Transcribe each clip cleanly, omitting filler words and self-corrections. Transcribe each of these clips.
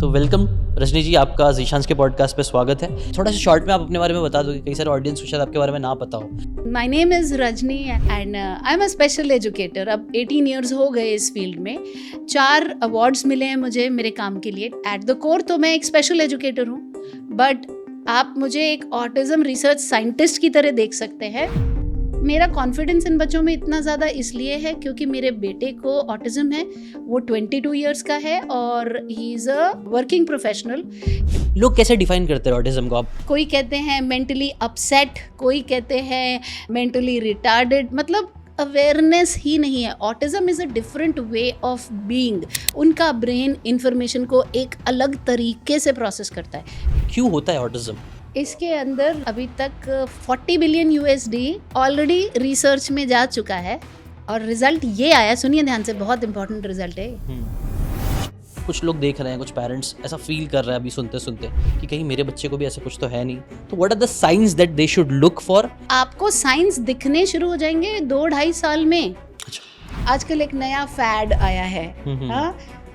तो वेलकम रजनी जी, आपका ज़ीशान के पॉडकास्ट पे स्वागत है। थोड़ा सा शॉर्ट में आप अपने बारे में बता दो कि कई सारे ऑडियंस को शायद आपके बारे में ना पता हो। My name is Rajni and I am a special educator. अब 18 इयर्स हो गए इस फील्ड में। 4 अवार्ड्स मिले हैं मुझे मेरे काम के लिए। एट द कोर तो मैं एक स्पेशल एजुकेटर हूँ, बट आप मुझे एक ऑटिज्म रिसर्च साइंटिस्ट की तरह देख सकते हैं। मेरा कॉन्फिडेंस इन बच्चों में इतना ज़्यादा इसलिए है क्योंकि मेरे बेटे को ऑटिज्म है। वो 22 इयर्स का है और he is a working professional. लोग कैसे डिफाइन करते हैं ऑटिज्म को? आप कोई कहते हैं मेंटली अपसेट, कोई कहते हैं मेंटली रिटार्डेड, मतलब अवेयरनेस ही नहीं है। Autism is a different way of being. उनका ब्रेन इंफॉर्मेशन को एक अलग तरीके से प्रोसेस करता है। क्यों होता है ऑटिज्म? इसके अंदर अभी तक 40 बिलियन USD ऑलरेडी रिसर्च में जा चुका है और रिजल्ट ये आया, सुनिए ध्यान से, बहुत इंपॉर्टेंट रिजल्ट है। कुछ लोग देख रहे हैं, कुछ पेरेंट्स ऐसा फील कर रहे हैं अभी सुनते सुनते कि कहीं मेरे बच्चे को भी ऐसा कुछ तो है नहीं। तो what are the signs that they should look for? आपको साइंस दिखने शुरू हो जाएंगे 2-2.5 साल में। अच्छा। आजकल एक नया फैड आया है,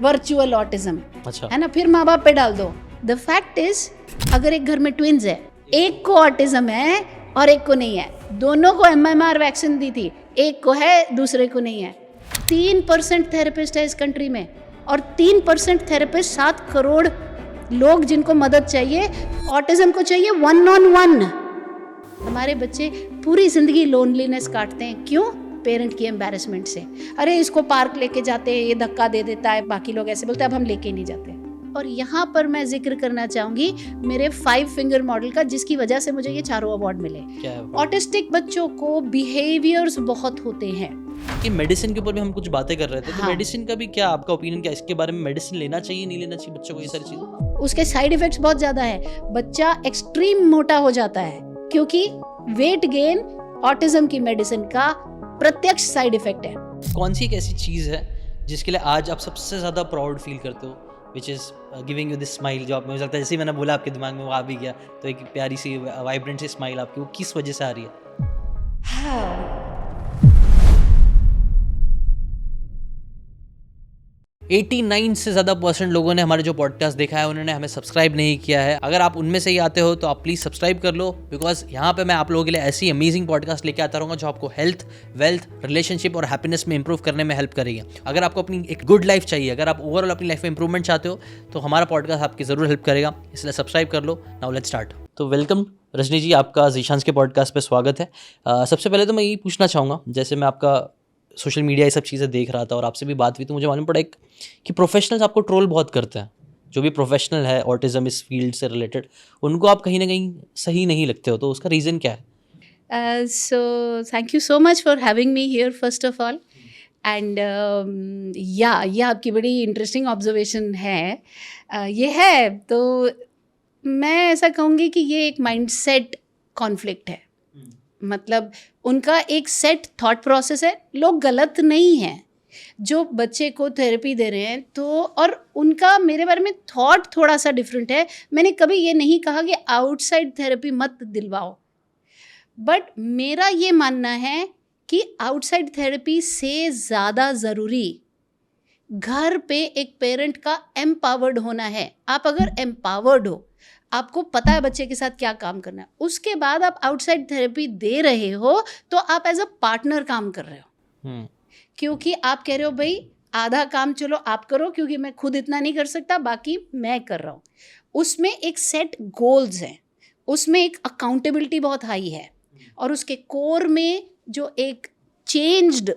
वर्चुअल ऑटिज्म। अच्छा। है ना, फिर माँ बाप पे डाल दो। द फैक्ट इज, अगर एक घर में ट्विंस है, एक को ऑटिज्म है और एक को नहीं है, दोनों को MMR वैक्सीन दी थी, एक को है दूसरे को नहीं है। 3% थेरेपिस्ट है इस कंट्री में और 3% थेरेपिस्ट 7 करोड़ लोग जिनको मदद चाहिए। ऑटिज्म को चाहिए 1-on-1। हमारे बच्चे पूरी जिंदगी लोनलीनेस काटते हैं। क्यों? पेरेंट की एम्बैरेसमेंट से। अरे इसको पार्क लेके जाते हैं, ये धक्का दे देता है, बाकी लोग ऐसे बोलते हैं, अब हम लेके नहीं जाते। और यहाँ पर मैं जिक्र करना चाहूंगी मेरे 5 फिंगर मॉडल का, जिसकी वजह से मुझे ये 4 अवार्ड मिले। ऑटिस्टिक बच्चों को बिहेवियर्स बहुत होते हैं। कि मेडिसिन के ऊपर भी हम कुछ बातें कर रहे थे। तो मेडिसिन का भी क्या आपका ओपिनियन, क्या इसके बारे में मेडिसिन लेना चाहिए नहीं लेना चाहिए बच्चों को, ये सारी चीजें? उसके साइड इफेक्ट्स बहुत ज्यादा है। बच्चा एक्सट्रीम मोटा हो जाता है क्योंकि वेट गेन ऑटिज्म की मेडिसिन का प्रत्यक्ष साइड इफेक्ट है। कौन सी एक ऐसी चीज है जिसके लिए आज आप सबसे ज्यादा प्राउड फील करते हो, which is giving you this smile, जो आप, मुझे लगता है जैसे ही मैंने बोला आपके दिमाग में वो आ भी गया, तो एक प्यारी सी वाइब्रेंट सी स्माइल आपकी, वो किस वजह से आ रही है? 89 से ज़्यादा % लोगों ने हमारे जो पॉडकास्ट देखा है उन्होंने हमें सब्सक्राइब नहीं किया है। अगर आप उनमें से ही आते हो तो आप प्लीज़ सब्सक्राइब कर लो, बिकॉज यहाँ पे मैं आप लोगों के लिए ऐसी अमेजिंग पॉडकास्ट लेके आता रहूँगा जो आपको हेल्थ, वेल्थ, रिलेशनशिप और हैप्पीनेस में इंप्रूव करने में हेल्प करेगी। अगर आपको अपनी एक गुड लाइफ चाहिए, अगर आप ओवरऑल अपनी लाइफ में इंप्रूवमेंट चाहते हो तो हमारा पॉडकास्ट आपकी ज़रूर हेल्प करेगा, इसलिए सब्सक्राइब कर लो। Now let's start. तो वेलकम रजनी जी, आपका ज़ीशान के पॉडकास्ट पे स्वागत है। सबसे पहले तो मैं यही पूछना चाहूँगा, जैसे मैं आपका सोशल मीडिया ये सब चीज़ें देख रहा था और आपसे भी बात हुई, तो मुझे मालूम पड़ा कि प्रोफेशनल्स आपको ट्रोल बहुत करते हैं। जो भी प्रोफेशनल है ऑटिज्म इस फील्ड से रिलेटेड, उनको आप कहीं ना कहीं सही नहीं लगते हो, तो उसका रीज़न क्या है? So thank you so much for having me here first of all. And ये आपकी बड़ी इंटरेस्टिंग ऑब्जर्वेशन है। ये है तो मैं ऐसा कहूँगी कि ये एक माइंडसेट कॉन्फ्लिक्ट है। मतलब उनका एक सेट थॉट प्रोसेस है। लोग गलत नहीं हैं जो बच्चे को थेरेपी दे रहे हैं, तो और उनका मेरे बारे में थॉट थोड़ा सा डिफरेंट है। मैंने कभी ये नहीं कहा कि आउटसाइड थेरेपी मत दिलवाओ, बट मेरा ये मानना है कि आउटसाइड थेरेपी से ज़्यादा ज़रूरी घर पे एक पेरेंट का एम्पावर्ड होना है। आप अगर एम्पावर्ड हो, आपको पता है बच्चे के साथ क्या काम करना है, उसके बाद आप आउटसाइड थेरेपी दे रहे हो तो आप एज अ पार्टनर काम कर रहे हो। क्योंकि आप कह रहे हो भाई आधा काम चलो आप करो, क्योंकि मैं खुद इतना नहीं कर सकता, बाकी मैं कर रहा हूँ। उसमें एक सेट गोल्स हैं, उसमें एक अकाउंटेबिलिटी बहुत हाई है, और उसके कोर में जो एक चेंज्ड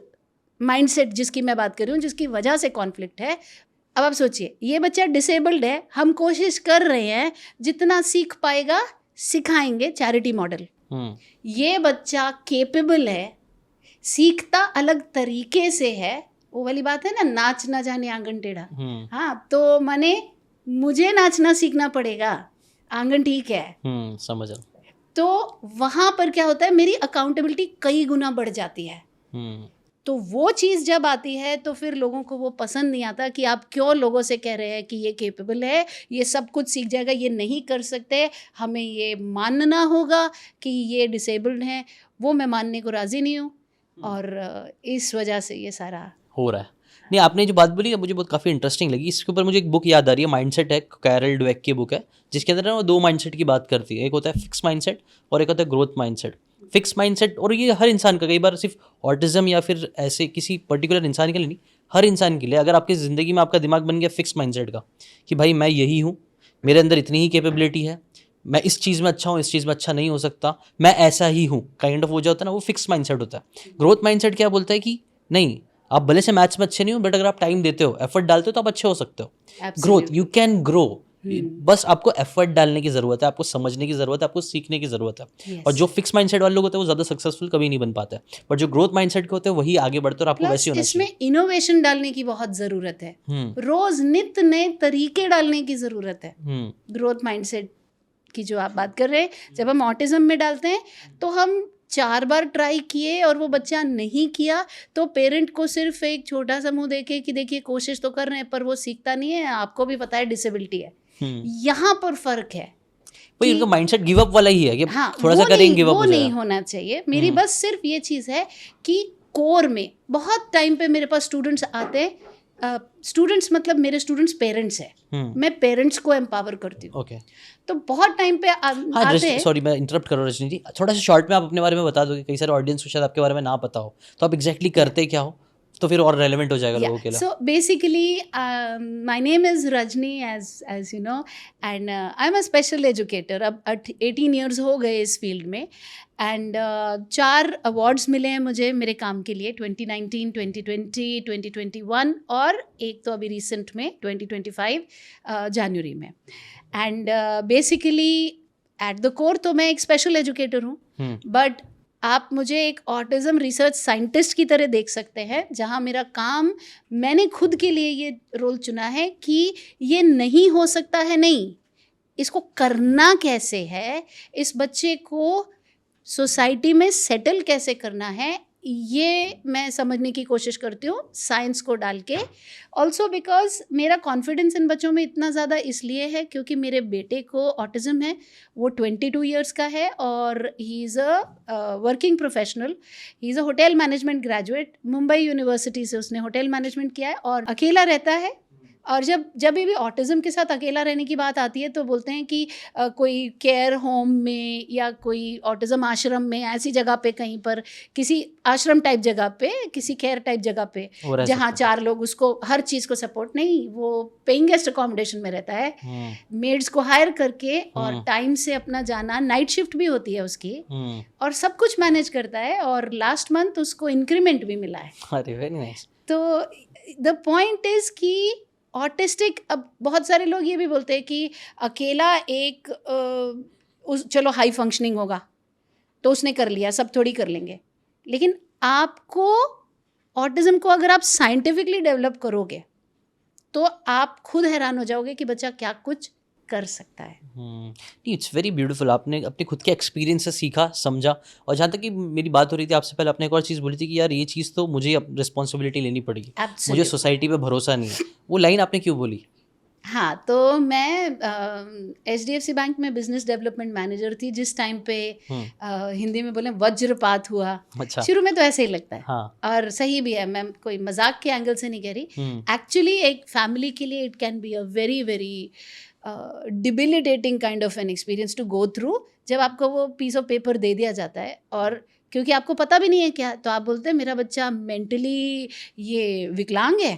माइंडसेट जिसकी मैं बात कर रही हूँ, जिसकी वजह से कॉन्फ्लिक्ट है। अब आप सोचिए, ये बच्चा डिसेबल्ड है, हम कोशिश कर रहे हैं जितना सीख पाएगा सिखाएंगे, चैरिटी मॉडल। ये बच्चा केपेबल है, सीखता अलग तरीके से है। वो वाली बात है ना, नाच ना जाने आंगन टेढ़ा। हाँ, तो माने मुझे नाचना सीखना पड़ेगा, आंगन ठीक है। समझ। तो वहाँ पर क्या होता है, मेरी अकाउंटेबिलिटी कई गुना बढ़ जाती है। तो वो चीज़ जब आती है तो फिर लोगों को वो पसंद नहीं आता कि आप क्यों लोगों से कह रहे हैं कि ये केपेबल है, ये सब कुछ सीख जाएगा, ये नहीं कर सकते, हमें ये मानना होगा कि ये डिसेबल्ड हैं। वो मैं मानने को राज़ी नहीं हूँ, और इस वजह से ये सारा हो रहा है। नहीं, आपने जो बात बोली मुझे बहुत काफ़ी इंटरेस्टिंग लगी। इसके ऊपर मुझे एक बुक याद आ रही है, माइंडसेट है, कैरल डवेक की बुक है, जिसके अंदर ना वो 2 माइंडसेट की बात करती है। एक होता है फिक्स माइंडसेट और एक होता है ग्रोथ माइंडसेट। फिक्स माइंडसेट, और ये हर इंसान का, कई बार सिर्फ ऑटिज्म या फिर ऐसे किसी पर्टिकुलर इंसान के लिए नहीं, हर इंसान के लिए, अगर आपकी ज़िंदगी में आपका दिमाग बन गया फिक्स माइंडसेट का कि भाई मैं यही हूँ, मेरे अंदर इतनी ही कैपेबिलिटी है, मैं इस चीज़ में अच्छा हूँ, इस चीज़ में अच्छा नहीं हो सकता, मैं ऐसा ही हूँ, काइंड ऑफ वो जो होता है ना, वो फिक्स माइंडसेट होता है। ग्रोथ माइंडसेट क्या बोलता है कि नहीं, आप भले से मैथ्स में अच्छे नहीं हो, बट अगर आप टाइम देते हो, एफर्ट डालते हो, तो आप अच्छे हो सकते हो। ग्रोथ, यू कैन ग्रो, बस आपको एफर्ट डालने की जरूरत है, आपको समझने की जरूरत है, आपको सीखने की जरूरत है। और जो फिक्स माइंडसेट वाले लोग होते हैं वो ज्यादा सक्सेसफुल कभी नहीं बन पाते हैं, बट जो ग्रोथ माइंडसेट के होते हैं वही आगे बढ़ते हैं, और आपको वैसे होना चाहिए। इसमें इनोवेशन डालने की बहुत जरूरत है, रोज नित्य नए तरीके डालने की जरूरत है। ग्रोथ माइंडसेट की जो आप बात कर रहे हैं, जब हम ऑटिज्म में डालते हैं तो हम 4 बार ट्राई किए और वो बच्चा नहीं किया, तो पेरेंट को सिर्फ एक छोटा सा मुंह देके कि देखिए कोशिश तो कर रहे हैं पर वो सीखता नहीं है, आपको भी पता है डिसेबिलिटी है। यहाँ पर फर्क है, भाई उनका माइंडसेट गिव अप वाला ही है कि हाँ, थोड़ा सा करेंगे गिव अप वो हो जाएगा। नहीं होना चाहिए। मेरी बस सिर्फ ये चीज़ है कि कोर में बहुत टाइम पे मेरे पास स्टूडेंट्स आते हैं, स्टूडेंट्स मतलब मेरे स्टूडेंट्स पेरेंट्स हैं, मैं पेरेंट्स को एम्पावर करती हूँ। ओके, तो बहुत टाइम पे आते हैं। सॉरी मैं इंटरप्ट कर रहा हूँ रजनी जी, थोड़ा सा शॉर्ट में आप अपने बारे में बता दोगे, कई सारे ऑडियंस को शायद आपके बारे में ना पता हो, तो आप एग्जैक्टली करते क्या हो, तो फिर और रेलेवेंट हो जाएगा लोगों के लिए। So basically, my name is Rajni, as you know, and I'm a special educator. अब 18 years हो गए इस फील्ड में, एंड 4 अवार्ड्स मिले हैं मुझे मेरे काम के लिए, 2019, 2020, 2021 और एक तो अभी रिसेंट में 2025 जनवरी में। And basically at the core तो मैं एक स्पेशल एजुकेटर हूँ, बट आप मुझे एक ऑटिज्म रिसर्च साइंटिस्ट की तरह देख सकते हैं, जहाँ मेरा काम, मैंने खुद के लिए ये रोल चुना है कि ये नहीं हो सकता है, नहीं, इसको करना कैसे है, इस बच्चे को सोसाइटी में सेटल कैसे करना है, ये मैं समझने की कोशिश करती हूँ साइंस को डाल के। ऑल्सो बिकॉज मेरा कॉन्फिडेंस इन बच्चों में इतना ज़्यादा इसलिए है क्योंकि मेरे बेटे को ऑटिज़म है, वो 22 ईयर्स का है और he is a working professional, he is a hotel management graduate, Mumbai university से उसने होटल मैनेजमेंट किया है और अकेला रहता है। और जब भी ऑटिज़म के साथ अकेला रहने की बात आती है तो बोलते हैं कि कोई केयर होम में या कोई ऑटिज़म आश्रम में, ऐसी जगह पे, कहीं पर किसी आश्रम टाइप जगह पे, किसी केयर टाइप जगह पे, जहाँ 4 लोग उसको हर चीज़ को सपोर्ट, नहीं, वो पेइंग गेस्ट अकोमोडेशन में रहता है, मेड्स को हायर करके और टाइम से अपना जाना, नाइट शिफ्ट भी होती है उसकी, और सब कुछ मैनेज करता है, और लास्ट मंथ उसको इंक्रीमेंट भी मिला है। अरे वेरी नाइस। तो द पॉइंट इज़ कि ऑटिस्टिक, अब बहुत सारे लोग ये भी बोलते हैं कि अकेला एक चलो हाई फंक्शनिंग होगा तो उसने कर लिया, सब थोड़ी कर लेंगे, लेकिन आपको ऑटिज्म को अगर आप साइंटिफिकली डेवलप करोगे तो आप खुद हैरान हो जाओगे कि बच्चा क्या कुछ कर सकता है। It's very beautiful. आपने अपने खुद के एक्सपीरियंस से सीखा, समझा, और जहाँ तक कि मेरी बात हो रही थी आपसे पहले, आपने एक और चीज़ बोली थी कि यार ये चीज़ तो मुझे रिस्पॉन्सिबिलिटी लेनी पड़ेगी, मुझे सोसाइटी पे भरोसा नहीं है। वो लाइन आपने क्यों बोली? हाँ, तो मैं HDFC बैंक में बिजनेस डेवलपमेंट मैनेजर थी जिस टाइम पे हिंदी में बोले वज्रपात हुआ। अच्छा। शुरू में तो ऐसे ही लगता है, हाँ। और सही भी है, मैं कोई मजाक के एंगल से नहीं कह रही, एक्चुअली एक फैमिली के लिए it can be a very very debilitating kind of an experience to go through, जब आपको वो पीस ऑफ पेपर दे दिया जाता है और क्योंकि आपको पता भी नहीं है क्या, तो आप बोलते हैं मेरा बच्चा मेंटली ये विकलांग है।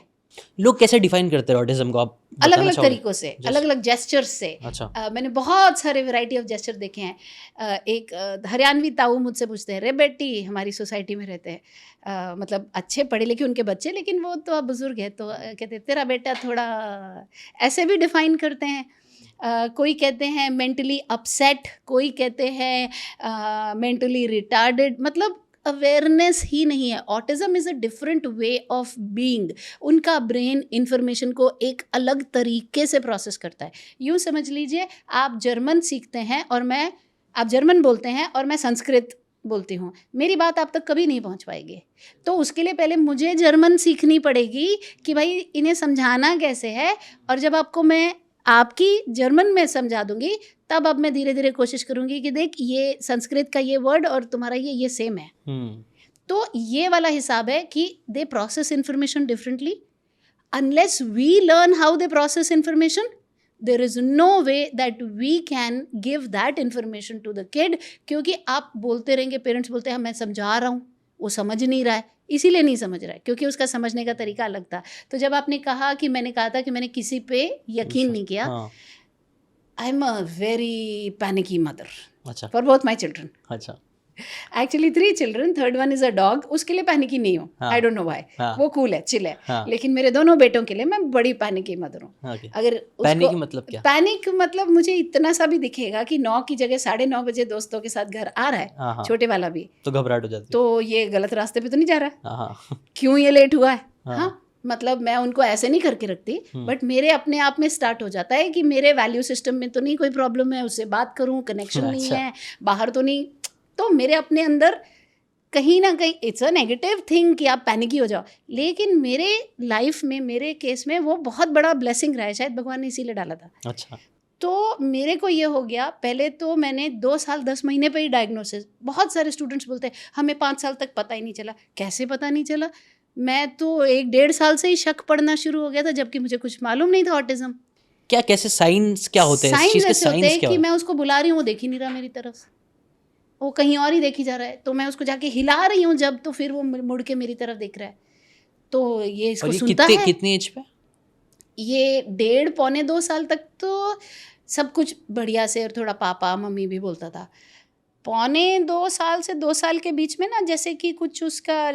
लोग कैसे डिफाइन करते हैं ऑटिज्म को, आप अलग अलग तरीकों से, अलग अलग जेस्चर्स से। अच्छा। मैंने बहुत सारे वैरायटी ऑफ जेस्चर देखे हैं। एक हरियाणवी ताऊ मुझसे पूछते हैं, रे बेटी, हमारी सोसाइटी में रहते हैं, मतलब अच्छे पढ़े लिखे उनके बच्चे, लेकिन वो तो अब बुजुर्ग है, तो कहते हैं तेरा बेटा थोड़ा, ऐसे भी डिफाइन करते हैं। कोई कहते हैं मेंटली अपसेट, कोई कहते हैं मेंटली रिटार्डेड, मतलब अवेयरनेस ही नहीं है। Autism is a different way of being, उनका ब्रेन इंफॉर्मेशन को एक अलग तरीके से प्रोसेस करता है। यूँ समझ लीजिए आप जर्मन सीखते हैं और आप जर्मन बोलते हैं और मैं संस्कृत बोलती हूँ, मेरी बात आप तक कभी नहीं पहुँच पाएगी। तो उसके लिए पहले मुझे जर्मन सीखनी पड़ेगी कि भाई इन्हें समझाना कैसे है, और जब आपको मैं आपकी जर्मन में समझा दूंगी तब अब मैं धीरे धीरे कोशिश करूंगी कि देख ये संस्कृत का ये वर्ड और तुम्हारा ये सेम है। तो ये वाला हिसाब है कि they process information differently, unless we learn how they process information, there is no way that we can give that information to the kid. क्योंकि आप बोलते रहेंगे, पेरेंट्स बोलते हैं मैं समझा रहा हूँ, वो समझ नहीं रहा है, इसीलिए नहीं समझ रहा है क्योंकि उसका समझने का तरीका अलग था. तो जब आपने कहा कि मैंने कहा था कि मैंने किसी पे यकीन नहीं किया, I am a very panicky mother for both my children. अच्छा. Actually 3 children, third one is a dog. उसके लिए पैनिकी नहीं हूँ, आई डोंट नो व्हाई. वो कूल है, चिल है. लेकिन मेरे दोनों बेटों के लिए मैं बड़ी पैनिकी मदर हूँ. अगर पैनिक मतलब क्या? पैनिक मतलब मुझे इतना सा भी दिखेगा कि 9 की जगह 9:30 बजे दोस्तों के साथ घर आ रहा है, छोटे वाला भी, तो घबराहट हो जाती है. तो ये गलत रास्ते पे तो नहीं जा रहा है, क्यों ये लेट हुआ है. हाँ, मतलब मैं उनको ऐसे नहीं करके रखती, बट मेरे अपने आप में स्टार्ट हो जाता है कि मेरे वैल्यू सिस्टम में तो नहीं कोई प्रॉब्लम है, उससे बात करूँ, कनेक्शन नहीं है, बाहर तो नहीं. तो मेरे अपने अंदर कहीं ना कहीं इट्स अ नेगेटिव थिंग कि आप पैनिकी हो जाओ. लेकिन मेरे लाइफ में, मेरे केस में वो बहुत बड़ा ब्लेसिंग रहा है, शायद भगवान ने इसीलिए डाला था. अच्छा. तो मेरे को ये हो गया, पहले तो मैंने 2 साल 10 महीने पे ही डायग्नोसिस. बहुत सारे स्टूडेंट्स बोलते हैं हमें 5 साल तक पता ही नहीं चला. कैसे पता नहीं चला? मैं तो 1-1.5 साल से ही शक पढ़ना शुरू हो गया था, जबकि मुझे कुछ मालूम नहीं था ऑटिज्म क्या. कैसे साइंस क्या होते हैं? साइंस ऐसे होते हैं कि मैं उसको बुला रही हूँ, वो देख ही नहीं रहा मेरी तरफ, वो कहीं और ही देखी जा रहा है. तो मैं उसको जाके हिला रही हूँ जब, तो फिर वो मुड़ के मेरी तरफ देख रहा है. तो ये इसको सुनता है. कितनी एज पे? ये 1.5-2 साल तक तो सब कुछ बढ़िया से, और थोड़ा पापा मम्मी भी बोलता था. 1.25 साल से 2 साल के बीच में ना, जैसे कि कुछ उसका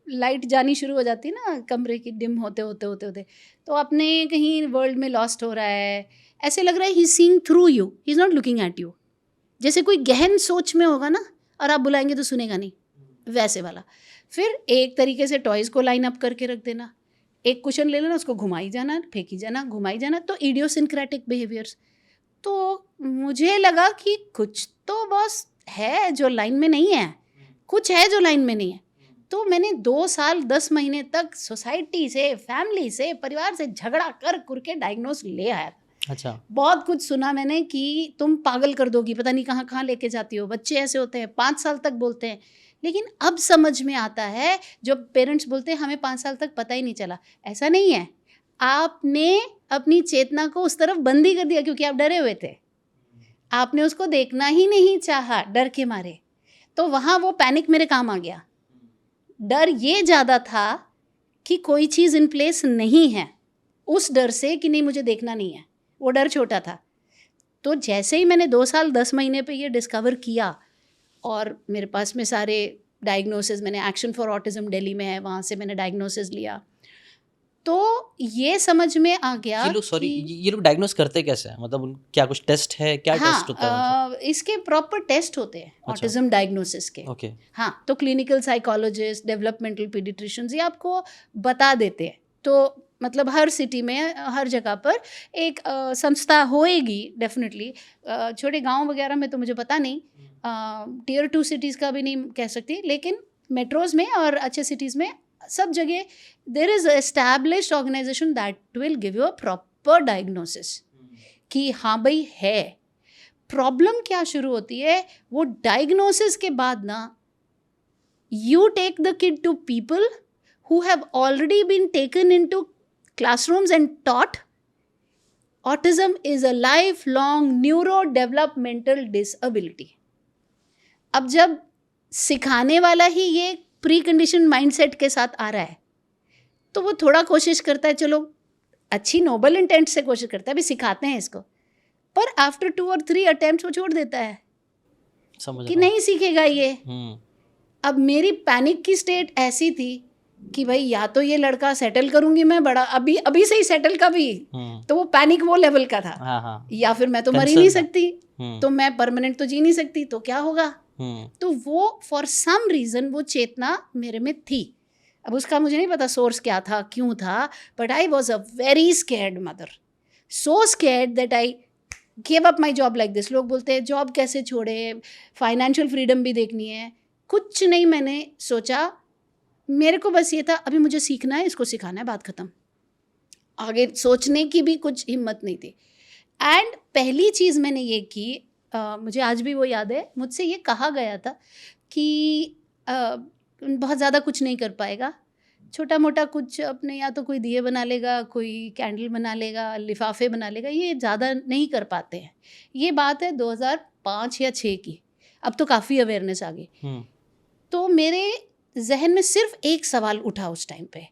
लाइट जानी शुरू हो जाती है ना कमरे की, डिम होते होते तो अपने कहीं वर्ल्ड में लॉस्ट हो रहा है. ऐसे लग रहा है he is seeing through you, he is not looking at you. जैसे कोई गहन सोच में होगा ना, और आप बुलाएंगे तो सुनेगा नहीं, वैसे वाला. फिर एक तरीके से टॉयज़ को लाइन अप करके रख देना, एक कुशन ले लेना, उसको घुमाई जाना, फेंकी जाना, घुमाई जाना. तो इडियोसिंक्रेटिक बिहेवियर्स. तो मुझे लगा कि कुछ तो बॉस है जो लाइन में नहीं है, कुछ है जो लाइन में नहीं है. तो मैंने 2 साल 10 महीने तक सोसाइटी से, फैमिली से, परिवार से झगड़ा कर के डायग्नोस ले आया. अच्छा. बहुत कुछ सुना मैंने कि तुम पागल कर दोगी, पता नहीं कहाँ कहाँ लेके जाती हो, बच्चे ऐसे होते हैं, 5 साल तक बोलते हैं. लेकिन अब समझ में आता है, जो पेरेंट्स बोलते हैं हमें 5 साल तक पता ही नहीं चला, ऐसा नहीं है. आपने अपनी चेतना को उस तरफ बंद ही कर दिया क्योंकि आप डरे हुए थे, आपने उसको देखना ही नहीं चाहा डर के मारे. तो वहाँ वो पैनिक मेरे काम आ गया. डर ये ज़्यादा था कि कोई चीज़ इन प्लेस नहीं है, उस डर से कि नहीं मुझे देखना नहीं है, वो डर छोटा था. तो जैसे ही मैंने 2 साल 10 महीने पे ये डिस्कवर किया, और मेरे पास में सारे डायग्नोसिस, मैंने एक्शन फॉर ऑटिज्म दिल्ली में है, वहाँ से मैंने डायग्नोसिस लिया, तो ये समझ में आ गया. ये लोग डायग्नोस करते कैसे हैं? मतलब क्या कुछ टेस्ट है? क्या टेस्ट होता है? इसके प्रॉपर टेस्ट होते हैं ऑटिज्म डायग्नोसिस के. ओके. हाँ, तो क्लिनिकल साइकोलॉजिस्ट, डेवलपमेंटल पीडियाट्रिशियंस ये आपको बता देते हैं. तो मतलब हर सिटी में, हर जगह पर एक संस्था होएगी डेफिनेटली. छोटे गांव वगैरह में तो मुझे पता नहीं, Tier 2 सिटीज़ का भी नहीं कह सकती, लेकिन मेट्रोज़ में और अच्छे सिटीज़ में सब जगह there is established organization that will give you a proper diagnosis कि हाँ भाई है. प्रॉब्लम क्या शुरू होती है, वो डायग्नोसिस के बाद ना, you take the kid to people who have already been taken into classrooms and taught autism is a lifelong neurodevelopmental disability. अब जब सिखाने वाला ही ये प्री कंडीशन माइंडसेट के साथ आ रहा है, तो वो थोड़ा कोशिश करता है, चलो अच्छी नोबल इंटेंट से कोशिश करता है, भी सिखाते हैं इसको, पर आफ्टर 2 और 3 अटेम्प्ट्स वो छोड़ देता है कि नहीं सीखेगा ये. अब मेरी पैनिक की स्टेट ऐसी थी कि भाई या तो ये लड़का सेटल करूंगी मैं बड़ा, अभी से ही सेटल का भी, तो वो पैनिक वो लेवल का था. या फिर मैं तो मर ही नहीं सकती, तो मैं परमानेंट तो जी नहीं सकती, तो क्या होगा. तो वो फॉर सम रीज़न वो चेतना मेरे में थी. अब उसका मुझे नहीं पता सोर्स क्या था, क्यों था, but I was a very scared mother, so scared that I give up my job like this. लोग बोलते हैं जॉब कैसे छोड़े, फाइनेंशियल फ्रीडम भी देखनी है, कुछ नहीं मैंने सोचा. मेरे को बस ये था अभी मुझे सीखना है, इसको सिखाना है, बात ख़त्म. आगे सोचने की भी कुछ हिम्मत नहीं थी. एंड पहली चीज़ मैंने ये की, मुझे आज भी वो याद है, मुझसे ये कहा गया था कि बहुत ज़्यादा कुछ नहीं कर पाएगा, छोटा मोटा कुछ अपने, या तो कोई दिए बना लेगा, कोई कैंडल बना लेगा, लिफाफे बना लेगा, ये ज़्यादा नहीं कर पाते हैं। ये बात है 2005 या 6 की, अब तो काफ़ी अवेयरनेस आ गई। तो मेरे जहन में सिर्फ एक सवाल उठा उस टाइम पे,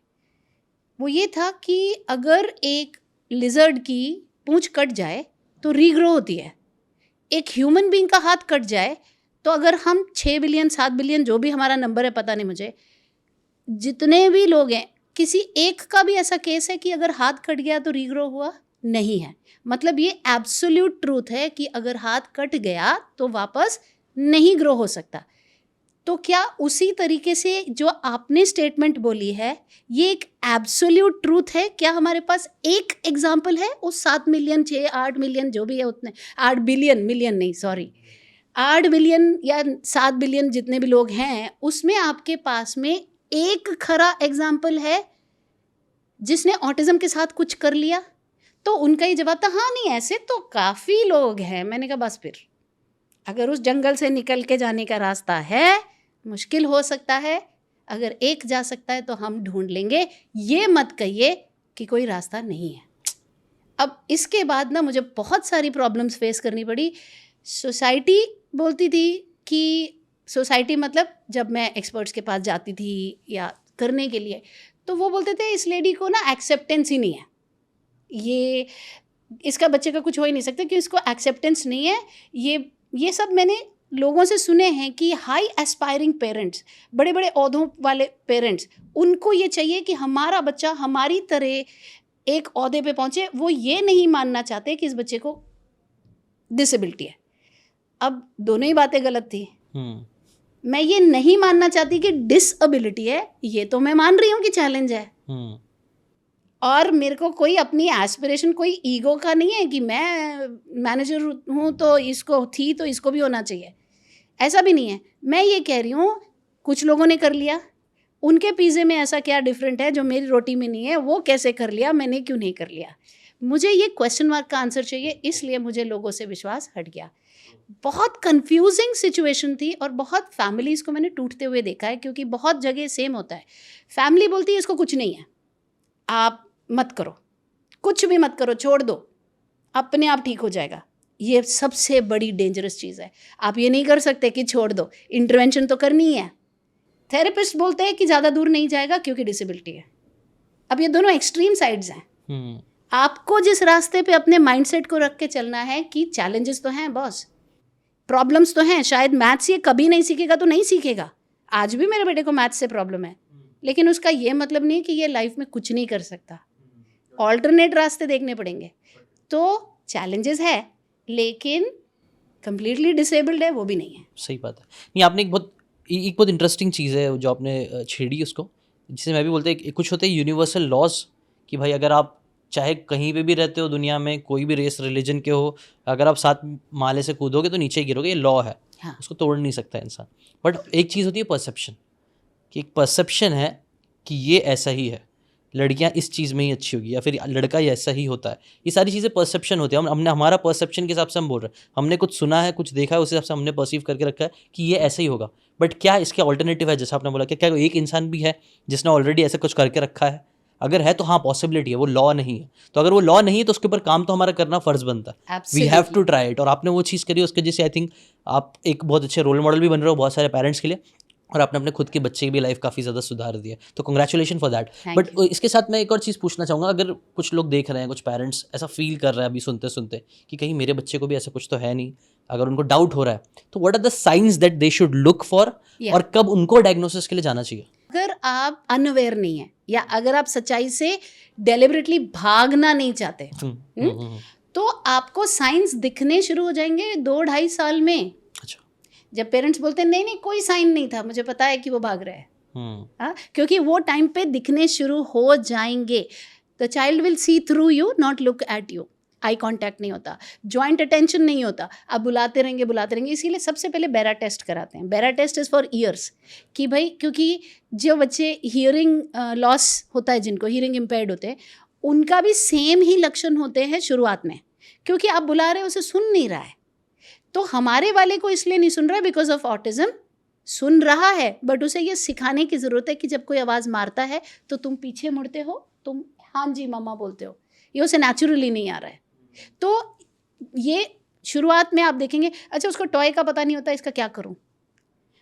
वो ये था कि अगर एक लिजर्ड की पूंछ कट जाए तो रीग्रो होती है, एक ह्यूमन बीइंग का हाथ कट जाए तो अगर हम 6 बिलियन 7 बिलियन जो भी हमारा नंबर है, पता नहीं मुझे, जितने भी लोग हैं, किसी एक का भी ऐसा केस है कि अगर हाथ कट गया तो रीग्रो हुआ? नहीं है। मतलब ये एब्सोल्यूट ट्रूथ है कि अगर हाथ कट गया तो वापस नहीं ग्रो हो सकता। तो क्या उसी तरीके से जो आपने स्टेटमेंट बोली है, ये एक एब्सोल्यूट ट्रूथ है? क्या हमारे पास एक एग्जाम्पल है उस 7 मिलियन 6 8 मिलियन जो भी है उतने, 8 बिलियन, मिलियन नहीं सॉरी, 8 बिलियन या 7 बिलियन जितने भी लोग हैं, उसमें आपके पास में एक खरा एग्जाम्पल है जिसने ऑटिज्म के साथ कुछ कर लिया? तो उनका ही जवाब था, हाँ नहीं ऐसे तो काफ़ी लोग हैं। मैंने कहा बस फिर, अगर उस जंगल से निकल के जाने का रास्ता है, मुश्किल हो सकता है, अगर एक जा सकता है तो हम ढूंढ लेंगे, ये मत कहिए कि कोई रास्ता नहीं है। अब इसके बाद ना मुझे बहुत सारी प्रॉब्लम्स फेस करनी पड़ी। सोसाइटी बोलती थी कि सोसाइटी मतलब जब मैं एक्सपर्ट्स के पास जाती थी या करने के लिए, तो वो बोलते थे इस लेडी को ना एक्सेप्टेंस ही नहीं है, ये इसका बच्चे का कुछ हो ही नहीं सकता कि इसको एक्सेप्टेंस नहीं है। ये सब मैंने लोगों से सुने हैं कि हाई एस्पायरिंग पेरेंट्स, बड़े बड़े ओहदों वाले पेरेंट्स, उनको ये चाहिए कि हमारा बच्चा हमारी तरह एक ओहदे पे पहुँचे। वो ये नहीं मानना चाहते कि इस बच्चे को डिसेबिलिटी है। अब दोनों ही बातें गलत थी। मैं ये नहीं मानना चाहती कि डिसएबिलिटी है, ये तो मैं मान रही हूँ कि चैलेंज है। और मेरे को कोई अपनी एस्पिरेशन, कोई ईगो का नहीं है कि मैं मैनेजर हूँ तो इसको थी तो इसको भी होना चाहिए, ऐसा भी नहीं है। मैं ये कह रही हूँ कुछ लोगों ने कर लिया, उनके पिज़्ज़े में ऐसा क्या डिफरेंट है जो मेरी रोटी में नहीं है? वो कैसे कर लिया, मैंने क्यों नहीं कर लिया? मुझे ये क्वेश्चन मार्क का आंसर चाहिए, इसलिए मुझे लोगों से विश्वास हट गया। बहुत कंफ्यूजिंग सिचुएशन थी और बहुत फैमिलीज़ को मैंने टूटते हुए देखा है, क्योंकि बहुत जगह सेम होता है। फैमिली बोलती है इसको कुछ नहीं है, आप मत करो, कुछ भी मत करो, छोड़ दो, अपने आप ठीक हो जाएगा। ये सबसे बड़ी डेंजरस चीज़ है। आप ये नहीं कर सकते कि छोड़ दो, इंटरवेंशन तो करनी है। थेरेपिस्ट बोलते हैं कि ज़्यादा दूर नहीं जाएगा क्योंकि डिसेबिलिटी है। अब ये दोनों एक्सट्रीम साइड्स हैं। आपको जिस रास्ते पे अपने माइंडसेट को रख के चलना है कि चैलेंजेस तो हैं बॉस, प्रॉब्लम्स तो हैं, शायद मैथ्स ये कभी नहीं सीखेगा तो नहीं सीखेगा। आज भी मेरे बेटे को मैथ्स से प्रॉब्लम है, लेकिन उसका ये मतलब नहीं कि ये लाइफ में कुछ नहीं कर सकता। ऑल्टरनेट रास्ते देखने पड़ेंगे। तो चैलेंजेस है, लेकिन कंप्लीटली डिसेबल्ड है वो भी नहीं है। सही बात है। नहीं, आपने एक बहुत इंटरेस्टिंग चीज़ है जो आपने छेड़ी उसको, जिसे मैं भी बोलते हैं कुछ होते हैं यूनिवर्सल लॉज, कि भाई अगर आप चाहे कहीं पे भी रहते हो दुनिया में, कोई भी रेस रिलीजन के हो, अगर आप 7 माले से कूदोगे तो नीचे गिरोगे, ये लॉ है। हाँ। उसको तोड़ नहीं सकता इंसान। बट एक चीज़ होती है परसेप्शन, कि एक परसेप्शन है कि ये ऐसा ही है, लड़कियां इस चीज़ में ही अच्छी होगी, या फिर लड़का ही ऐसा ही होता है। ये सारी चीज़ें परसेप्शन होती है। हमने हमारा परसेप्शन के हिसाब से हम बोल रहे हैं, हमने कुछ सुना है, कुछ देखा है, उस हिसाब से हमने परसीव करके रखा है कि ये ऐसा ही होगा। बट क्या इसके ऑल्टरनेटिव है? जैसा आपने बोला, क्या एक इंसान भी है जिसने ऑलरेडी ऐसा कुछ करके रखा है? अगर है तो हाँ पॉसिबिलिटी है, वो लॉ नहीं है। तो अगर वो लॉ नहीं है तो उसके ऊपर काम तो हमारा करना फर्ज बनता है। We have to try it. और आपने वो चीज़ करी, उसके जैसे आई थिंक आप एक बहुत अच्छे रोल मॉडल भी बन रहे हो बहुत सारे पेरेंट्स के लिए, और आपने अपने खुद के बच्चे की भी लाइफ काफ़ी ज़्यादा सुधार दिया, तो कंग्रेचुलेशन फॉर दैट। बट इसके साथ मैं एक और चीज़ पूछना चाहूँगा, अगर कुछ लोग देख रहे हैं, कुछ पेरेंट्स ऐसा फील कर रहे हैं अभी सुनते सुनते कि कहीं मेरे बच्चे को भी ऐसा कुछ तो है नहीं, अगर उनको डाउट हो रहा है, तो what are the signs that they should look for, और कब उनको डायग्नोसिस के लिए जाना चाहिए? अगर आप अनअवेयर नहीं है, या अगर आप सच्चाई से डेलिबरेटली भागना नहीं चाहते, तो आपको साइंस दिखने शुरू हो जाएंगे 2-2.5 साल में। अच्छा। जब पेरेंट्स बोलते हैं नहीं कोई साइन नहीं था, मुझे पता है कि वो भाग रहा है, क्योंकि वो टाइम पे दिखने शुरू हो जाएंगे। The child will see through you, not look at you. Eye contact नहीं होता, जॉइंट अटेंशन नहीं होता, आप बुलाते रहेंगे। इसीलिए सबसे पहले बेरा टेस्ट कराते हैं। बेरा टेस्ट इज़ फॉर ईयर्स, कि भाई क्योंकि जो बच्चे हियरिंग लॉस होता है, जिनको हियरिंग इम्पेयर्ड होते हैं, उनका भी सेम ही लक्षण होते हैं शुरुआत में, क्योंकि आप बुला रहे हो उसे सुन नहीं रहा है। तो हमारे वाले को इसलिए नहीं सुन रहा है बिकॉज ऑफ ऑटिज्म, सुन रहा है, बट उसे ये सिखाने की ज़रूरत है कि जब कोई आवाज़ मारता है तो तुम पीछे मुड़ते हो, तुम हाँ जी मम्मा बोलते हो, ये उसे नेचुरली नहीं आ रहा है। तो ये शुरुआत में आप देखेंगे, अच्छा उसको टॉय का पता नहीं होता, इसका क्या करूं।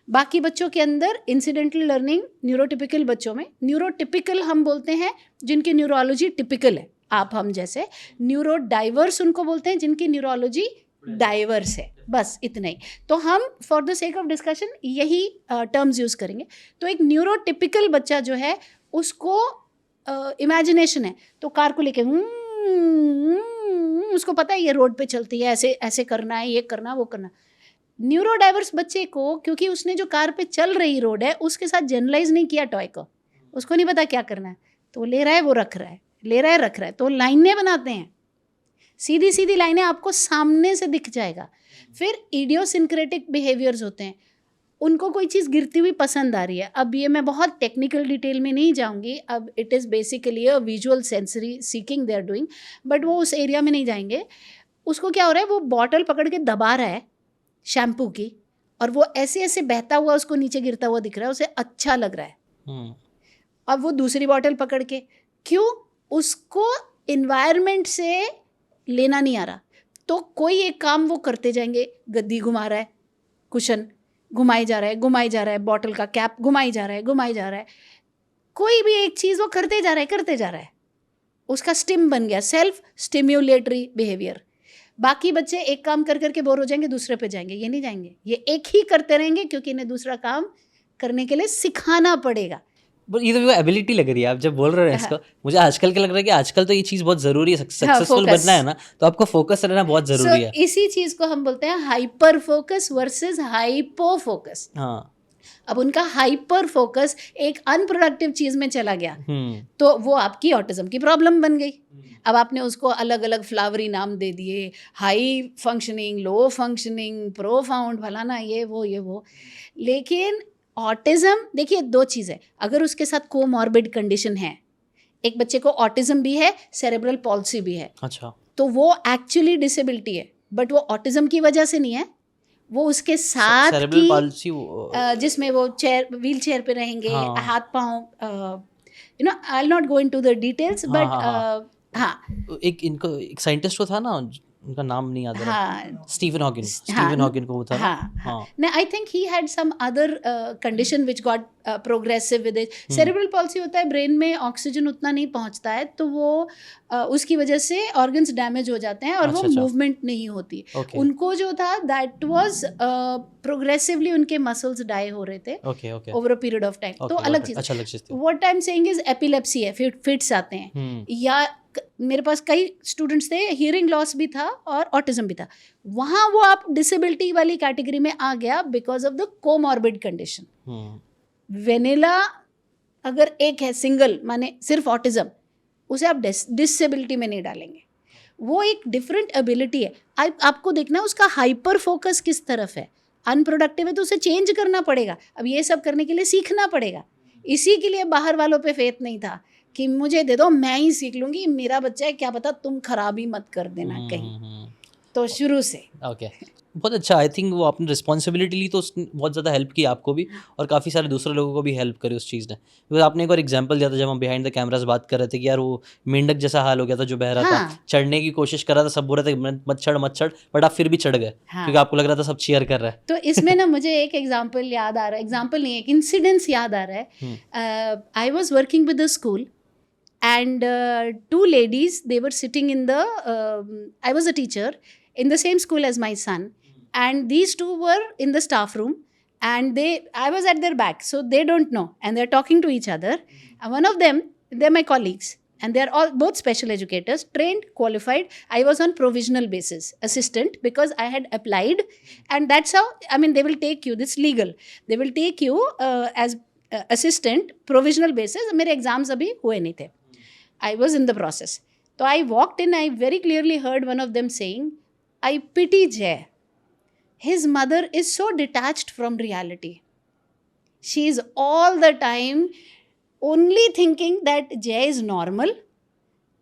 बाकी बच्चों के अंदर इंसिडेंटल लर्निंग, न्यूरोटिपिकल बच्चों में, न्यूरोटिपिकल हम बोलते हैं जिनकी न्यूरोलॉजी टिपिकल है, आप हम जैसे। न्यूरो डाइवर्स उनको बोलते हैं जिनकी न्यूरोलॉजी डाइवर्स है, बस इतना ही। तो हम for the sake of discussion यही टर्म्स यूज़ करेंगे। तो एक न्यूरोटिपिकल बच्चा जो है उसको इमेजिनेशन है, तो कार को लेके उसको पता है ये रोड पे चलती है, ऐसे ऐसे करना है, ये करना वो करना। न्यूरो डाइवर्स बच्चे को, क्योंकि उसने जो कार पे चल रही रोड है उसके साथ जनरलाइज नहीं किया टॉय को, उसको नहीं पता क्या करना है, तो वो ले रहा है, वो रख रहा है, ले रहा है, रख रहा है। तो लाइनें बनाते हैं, सीधी सीधी लाइनें आपको सामने से दिख जाएगा। फिर इडियोसिंक्रेटिक बिहेवियर्स होते हैं, उनको कोई चीज़ गिरती हुई पसंद आ रही है। अब ये मैं बहुत टेक्निकल डिटेल में नहीं जाऊंगी, अब it is basically a visual sensory seeking they are doing, but वो उस एरिया में नहीं जाएंगे। उसको क्या हो रहा है, वो बॉटल पकड़ के दबा रहा है शैम्पू की, और वो ऐसे ऐसे बहता हुआ उसको नीचे गिरता हुआ दिख रहा है, उसे अच्छा लग रहा है। अब वो दूसरी बॉटल पकड़ के, क्यों, उसको इन्वायरमेंट से लेना नहीं आ रहा, तो कोई एक काम वो करते जाएंगे, गद्दी घुमा रहा है, कुशन घुमाई जा रहा है, घुमाई जा रहा है, बॉटल का कैप घुमाई जा रहा है, घुमाई जा रहा है, कोई भी एक चीज़ वो करते जा रहा है, करते जा रहा है, उसका स्टिम बन गया, सेल्फ स्टिम्युलेटरी बिहेवियर। बाकी बच्चे एक काम कर करके बोर हो जाएंगे, दूसरे पे जाएंगे, ये नहीं जाएंगे, ये एक ही करते रहेंगे, क्योंकि इन्हें दूसरा काम करने के लिए सिखाना पड़ेगा। बट ये तो मेरे को एबिलिटी लग रही है, आप जब बोल रहे हो इसको, मुझे आजकल क्या लग रहा है कि आजकल तो ये चीज़ बहुत ज़रूरी है, सक्सेसफुल बनना है ना, तो आपको फोकस रहना बहुत ज़रूरी है। इसी चीज़ को हम बोलते हैं hyper focus versus hypo focus. हाँ, अब उनका हाइपर फोकस एक अनप्रोडक्टिव चीज़ में चला गया, तो वो आपकी ऑटिज्म की प्रॉब्लम बन गई। अब आपने उसको अलग अलग फ्लावरी नाम दे दिए, हाई फंक्शनिंग, लो फंक्शनिंग, प्रोफाउंड, फलाना, ये वो। लेकिन ऑटिज्म, देखिए दो चीज़ें, अगर उसके साथ कोमॉर्बिड कंडीशन है, एक बच्चे को ऑटिज्म भी है, सेरेब्रल पॉल्सी भी है, अच्छा, तो वो एक्चुअली डिसेबिलिटी है, बट वो ऑटिज्म की वजह से नहीं है, वो उसके साथ सेरेब्रल की पाल्सी, जिसमें वो व्हील चेयर पे रहेंगे, हाँ, हाथ पाँव, I will not go into the details, हाँ, बट हाँ, हाँ एक इनको एक साइंटिस्ट तो था ना, उनका नाम नहीं याद आ रहा, हाँ स्टीफन हॉकिंग, हाँ स्टीफन हॉकिंग को वो था ना, हाँ no, I think he had some other condition which got progressive with it. Cerebral palsy होता है, ब्रेन में ऑक्सीजन उतना नहीं पहुंचता है, तो वो उसकी वजह से ऑर्गन्स डैमेज हो जाते हैं और वो मूवमेंट नहीं होती। उनको जो था दैट वाज प्रोग्रेसिवली उनके मसल्स डाई हो रहे थे over a period of time, तो अलग चीज़। What I am saying is epilepsy है, फिट्स आते हैं, या मेरे पास कई स्टूडेंट्स थे, हियरिंग लॉस भी था और ऑटिज्म भी था, वहाँ वो आप डिसेबिलिटी वाली कैटेगरी में आ गया because of the comorbid condition. Vanilla अगर एक है सिंगल, माने सिर्फ ऑटिज्म, उसे आप डिसेबिलिटी में नहीं डालेंगे, वो एक डिफरेंट एबिलिटी है। आपको देखना है उसका हाइपर फोकस किस तरफ है, अनप्रोडक्टिव है तो उसे चेंज करना पड़ेगा। अब ये सब करने के लिए सीखना पड़ेगा, इसी के लिए बाहर वालों पे फेथ नहीं था कि मुझे दे दो मैं ही सीख लूँगी, मेरा बच्चा है, क्या पता तुम खराब ही मत कर देना कहीं। तो शुरू से ओके, बहुत अच्छा। आई थिंक वो आपने रिस्पॉन्सिबिलिटी ली तो उसने बहुत ज़्यादा हेल्प की आपको भी, और काफ़ी सारे दूसरे लोगों को भी हेल्प करी उस चीज़ ने। बिकॉज आपने एक और एग्जांपल दिया था जब हम बिहाइंड द कैमरास बात कर रहे थे कि यार वो मेंढक जैसा हाल हो गया था जो बह रहा था, चढ़ने की कोशिश कर रहा था, सब बोल रहे थे मत चढ़, बट आप फिर भी चढ़ गए क्योंकि आपको लग रहा था सब चीयर कर रहा है। तो इसमें ना मुझे एक एग्जाम्पल याद आ रहा है, एग्जाम्पल नहीं, एक इंसिडेंस याद आ रहा है। I was working with the school and two ladies, they were sitting in the I was a teacher in the same school as my son, and these two were in the staff room, and I was at their back, so they don't know, and they're talking to each other, and one of them, they're my colleagues, and they're all both special educators, trained, qualified. I was on provisional basis, assistant, because I had applied, and that's how, I mean, they will take you, this legal, they will take you as assistant, provisional basis. मेरे exams अभी हुए नहीं थे, I was in the process. So I walked in, I very clearly heard one of them saying, I pity Jay. His mother is so detached from reality. She is all the time only thinking that Jay is normal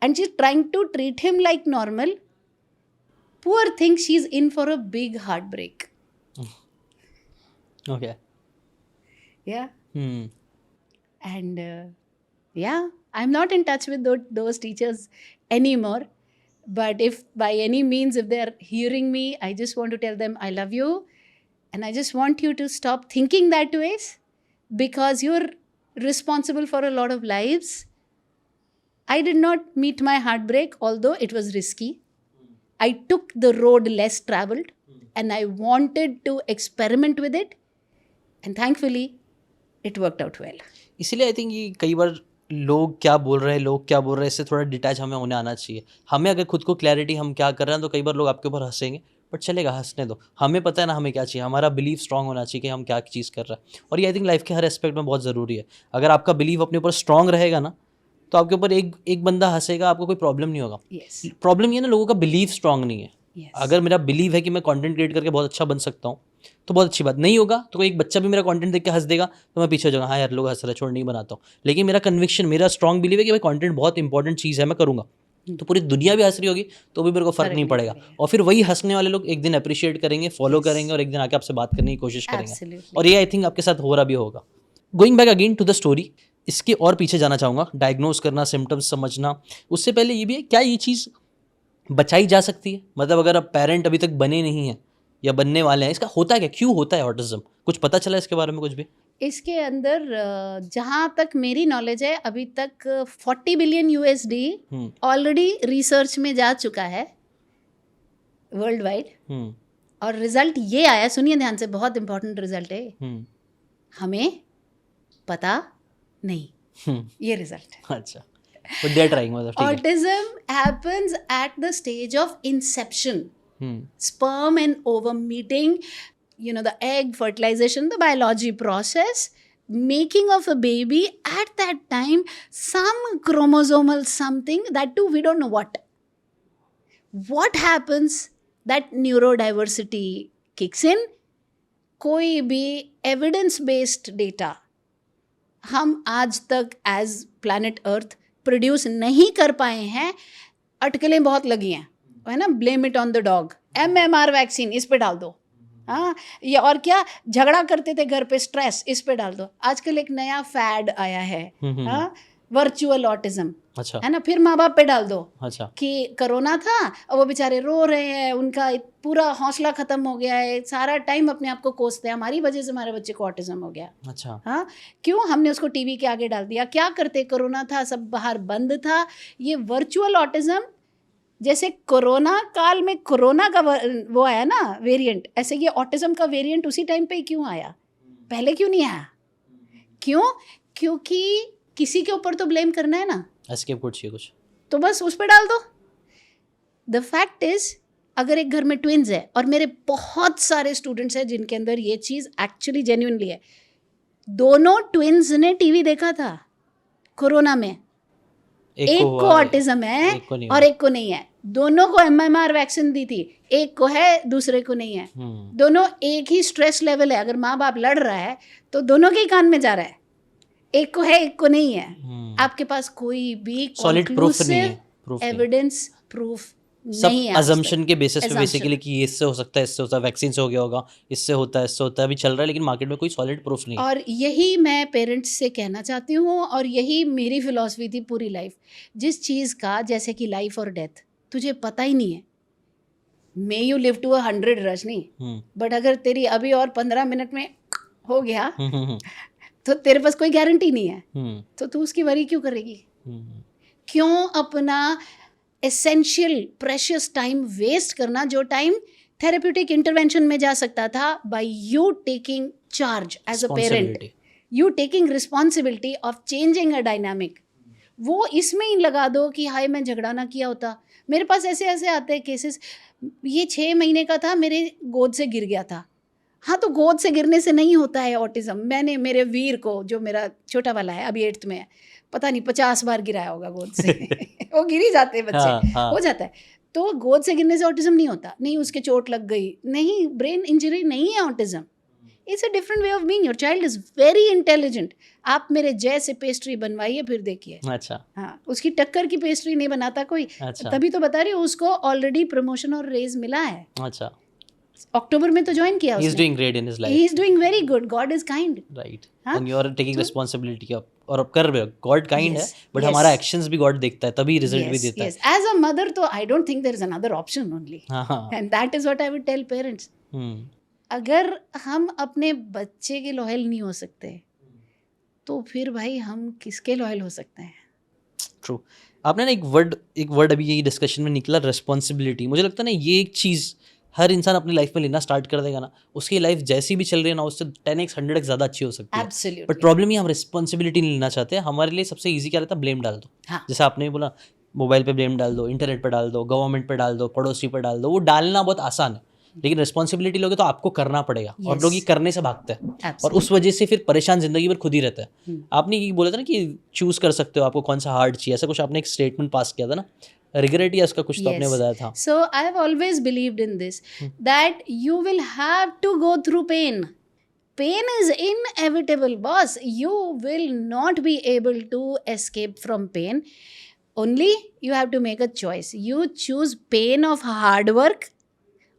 and she's trying to treat him like normal. Poor thing, she's in for a big heartbreak. Okay. Yeah. Hmm. And yeah, I'm not in touch with those teachers anymore. But if by any means, if they're hearing me, I just want to tell them I love you. And I just want you to stop thinking that ways, because you're responsible for a lot of lives. I did not meet my heartbreak, although it was risky. I took the road less traveled and I wanted to experiment with it. And thankfully, it worked out well. इसीलिए I think ये कई बार लोग क्या बोल रहे हैं, लोग क्या बोल रहे हैं, इससे थोड़ा डिटैच हमें होने आना चाहिए. हमें अगर खुद को क्लैरिटी हम क्या कर रहे हैं, तो कई बार लोग आपके ऊपर हंसेंगे, बट चलेगा, हंसने दो. हमें पता है ना हमें क्या चाहिए, हमारा बिलीव स्ट्रांग होना चाहिए कि हम क्या चीज़ कर रहे हैं. और ये आई थिंक लाइफ के हर एस्पेक्ट में बहुत ज़रूरी है. अगर आपका बिलीव अपने ऊपर स्ट्रांग रहेगा ना, तो आपके ऊपर एक बंदा हंसेगा, आपको कोई प्रॉब्लम नहीं होगा. Yes. प्रॉब्लम ये ना, लोगों का बिलीव स्ट्रांग नहीं है. Yes. अगर मेरा बिलीव है कि मैं कंटेंट क्रिएट करके बहुत अच्छा बन सकता हूँ, तो बहुत अच्छी बात. नहीं होगा तो कोई एक बच्चा भी मेरा कंटेंट देख के हंस देगा, तो मैं पीछे हो जाऊंगा, हाँ यार लोग हंस रहे, छोड़, नहीं बनाता हूँ. लेकिन मेरा कन्विक्शन, मेरा स्ट्रांग बिलीव है कि भाई कंटेंट बहुत इंपॉर्टेंट चीज़ है, मैं करूँगा. तो पूरी दुनिया भी हंस रही होगी तो भी मेरे को फर्क नहीं पड़ेगा. और फिर वही हंसने वाले लोग एक दिन अप्रिशिएट करेंगे, फॉलो करेंगे, और एक दिन आके आपसे बात करने की कोशिश करेंगे. Absolutely. और ये आई थिंक आपके साथ हो रहा भी होगा. Going back again to the story, इसके और पीछे जाना चाहूँगा. डायग्नोज करना, सिम्टम्स समझना, उससे पहले ये भी है, क्या ये चीज़ बचाई जा सकती है? मतलब अगर आप पेरेंट अभी तक बने नहीं हैं या बनने वाले हैं, इसका होता है क्या, क्यों होता है ऑटिज्म? कुछ पता चला इसके बारे में कुछ भी? इसके अंदर जहाँ तक मेरी नॉलेज है, अभी तक 40 बिलियन यूएसडी ऑलरेडी रिसर्च में जा चुका है वर्ल्ड वाइड. और रिजल्ट ये आया, सुनिए ध्यान से, बहुत इंपॉर्टेंट रिजल्ट है. हमें पता नहीं ये रिजल्ट. अच्छा, but they are trying, मतलब ठीक है. Autism happens at the stage of inception. Sperm and ovum meeting, the egg fertilization, the biology process, making of a baby. At that time, some chromosomal something, that too we don't know what happens, that neurodiversity kicks in. कोई भी evidence based data हम आज तक as planet earth produce नहीं कर पाए हैं. अटकलें बहुत लगी हैं, है ना. Blame it on the dog. MMR vaccine इस पे डाल दो. हाँ, ये और क्या झगड़ा करते थे घर पे, स्ट्रेस इस पे डाल दो. आजकल एक नया फैड आया है, हाँ, वर्चुअल ऑटिज्म. अच्छा. है ना. फिर माँ बाप पे डाल दो. अच्छा. कि कोरोना था और वो बेचारे रो रहे हैं, उनका पूरा हौसला खत्म हो गया है, सारा टाइम अपने आप को कोसते हैं, हमारी वजह से हमारे बच्चे को ऑटिज्म हो गया. अच्छा. हाँ, क्यों हमने उसको टीवी के आगे डाल दिया. क्या करते, कोरोना था, सब बाहर बंद था. ये वर्चुअल ऑटिज्म, जैसे कोरोना काल में कोरोना का वो आया ना वेरिएंट, ऐसे ये ऑटिज्म का वेरिएंट उसी टाइम पे ही क्यों आया, पहले क्यों नहीं आया? क्यों? क्योंकि किसी के ऊपर तो ब्लेम करना है ना. एस्केप कोड चाहिए कुछ, तो बस उस पर डाल दो. द फैक्ट इज, अगर एक घर में ट्विन्स है, और मेरे बहुत सारे स्टूडेंट्स हैं जिनके अंदर ये चीज़ एक्चुअली जेन्युइनली है. दोनों ट्विन्स ने टीवी देखा था कोरोना में. एक को ऑटिज्म है और एक को नहीं है. दोनों को MMR वैक्सीन दी थी, एक को है दूसरे को नहीं है. दोनों एक ही स्ट्रेस लेवल है. अगर माँ बाप लड़ रहा है तो दोनों के ही कान में जा रहा है. एक को है, एक को नहीं है. आपके पास कोई भी कंक्लूसिव एविडेंस प्रूफ नहीं है. अजम्पशन के बेसिस पे बेसिकली कि इससे हो सकता है, इससे होता है, वैक्सीन से हो गया होगा, इससे होता है, इससे होता है, अभी चल रहा है, लेकिन मार्केट में कोई सॉलिड प्रूफ नहीं. और यही मैं पेरेंट्स से कहना चाहती हूँ, और यही मेरी फिलॉसफी थी पूरी लाइफ. जिस चीज़ का, जैसे कि लाइफ और डेथ, तुझे पता ही नहीं है. May you live to 100 Rajni, but अगर तेरी अभी और 15 मिनट में हो गया तो तेरे पास कोई गारंटी नहीं है. तो तू उसकी वरी क्यों करेगी? क्यों अपना एसेंशियल प्रेशियस टाइम वेस्ट करना, जो टाइम थेरेप्यूटिक इंटरवेंशन में जा सकता था, by you taking charge as a parent, you taking responsibility of changing a dynamic. वो इसमें ही लगा दो कि हाय मैं झगड़ा ना किया होता. मेरे पास ऐसे ऐसे आते हैं केसेस, ये 6 महीने का था, मेरे गोद से गिर गया था. हाँ, तो गोद से गिरने से नहीं होता है ऑटिज्म. मैंने मेरे वीर को, जो मेरा छोटा वाला है, अभी 8th में है, पता नहीं 50 बार गिराया होगा गोद से. वो गिर ही जाते हैं बच्चे. हाँ. हो जाता है. तो गोद से गिरने से ऑटिज्म नहीं होता. नहीं, उसके चोट लग गई, नहीं, ब्रेन इंजरी नहीं है autism. It's a different way of being. Your child is very intelligent. आप मेरे जैसे पेस्ट्री बनवाइए, फिर देखिए. अच्छा. हाँ, उसकी टक्कर की पेस्ट्री नहीं बनाता कोई. अच्छा. तभी तो बता रही हूँ, उसको ऑलरेडी प्रमोशन और रेज मिला है. अच्छा. अक्टूबर में तो ज्वाइन किया He is उसने. doing great in his life. He is doing very good. God is kind. Right. हाँ? And you are taking responsibility of, और अब कर रहे हो. God kind Yes, है, but yes. हमारा actions भी God देखता है, तभी result भी Yes, देता yes. As a mother, तो I don't think there is another option only. है. हाँ. And that is what I would tell parents. अगर हम अपने बच्चे के लॉयल नहीं हो सकते, तो फिर भाई हम किसके लॉयल हो सकते हैं? ट्रू. आपने ना एक वर्ड अभी यही डिस्कशन में निकला, रिस्पॉन्सिबिलिटी. मुझे लगता है ना ये एक चीज़ हर इंसान अपनी लाइफ में लेना स्टार्ट कर देगा ना, उसकी लाइफ जैसी भी चल रही है ना, उससे 10x 100x ज़्यादा अच्छी हो सकती है. Absolutely. बट प्रॉब्लम ये हम रिस्पॉन्सिबिलिटी नहीं लेना चाहते. हमारे लिए सबसे ईजी क्या रहता है, ब्लेम डाल दो. हाँ. जैसे आपने भी बोला, मोबाइल पे ब्लेम डाल दो, इंटरनेट पे डाल दो, गवर्नमेंट पे डाल दो, पड़ोसी पे डाल दो. वो डालना बहुत आसान है, लेकिन रिस्पॉन्सिबिलिटी लोगे तो आपको करना पड़ेगा. और Yes. लोग ये करने से भागते हैं, और Absolutely. उस वजह से फिर परेशान जिंदगी भर खुद ही रहता है. आपने ये बोला था ना कि चूज कर सकते हो आपको कौन सा हार्ड चाहिए, ऐसा कुछ आपने एक स्टेटमेंट पास किया था ना, रिग्रेट या उसका कुछ तो आपने बताया था. So I have always believed in this, that you will have to go through pain. Pain is inevitable, boss. You will not be able to escape from pain. Only you have to make a choice. You choose pain of hard work,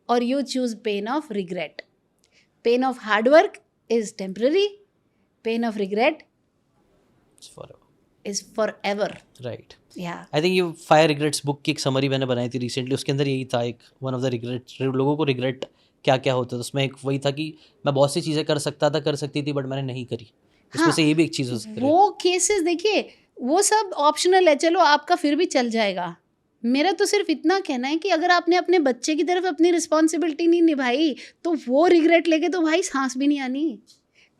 or you choose pain of regret. Pain of hard work is temporary. Pain of regret is forever. Right. Yeah. I think ये 5 regrets book की एक summary मैंने बनाई थी recently. उसके अंदर यही था, एक वन ऑफ द रिग्रेट्स, लोगों को रिग्रेट क्या क्या होता है. उसमें एक वही था कि मैं बहुत सी चीज़ें कर सकती थी बट मैंने नहीं करी. इसमें से ये भी एक चीज़ हो सकती है. वो केसेस देखिए, वो सब ऑप्शनल है, चलो आपका फिर भी चल जाएगा. मेरा तो सिर्फ इतना कहना है कि अगर आपने अपने बच्चे की तरफ अपनी रिस्पॉन्सिबिलिटी नहीं निभाई, तो वो रिग्रेट लेके तो भाई सांस भी नहीं आनी.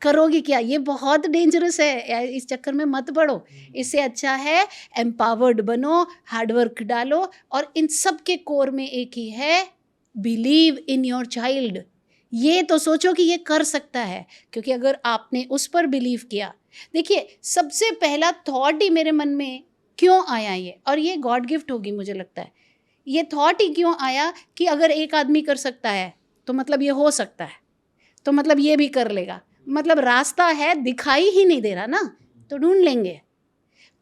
करोगे क्या? ये बहुत डेंजरस है, इस चक्कर में मत पड़ो. इससे अच्छा है एम्पावर्ड बनो, हार्डवर्क डालो, और इन सब के कोर में एक ही है, बिलीव इन योर चाइल्ड. ये तो सोचो कि ये कर सकता है, क्योंकि अगर आपने उस पर बिलीव किया. देखिए, सबसे पहला थॉट ही मेरे मन में क्यों आया ये, और ये गॉड गिफ्ट होगी मुझे लगता है. ये थॉट ही क्यों आया कि अगर एक आदमी कर सकता है तो मतलब ये हो सकता है, तो मतलब ये भी कर लेगा. मतलब रास्ता है, दिखाई ही नहीं दे रहा ना, तो ढूंढ लेंगे.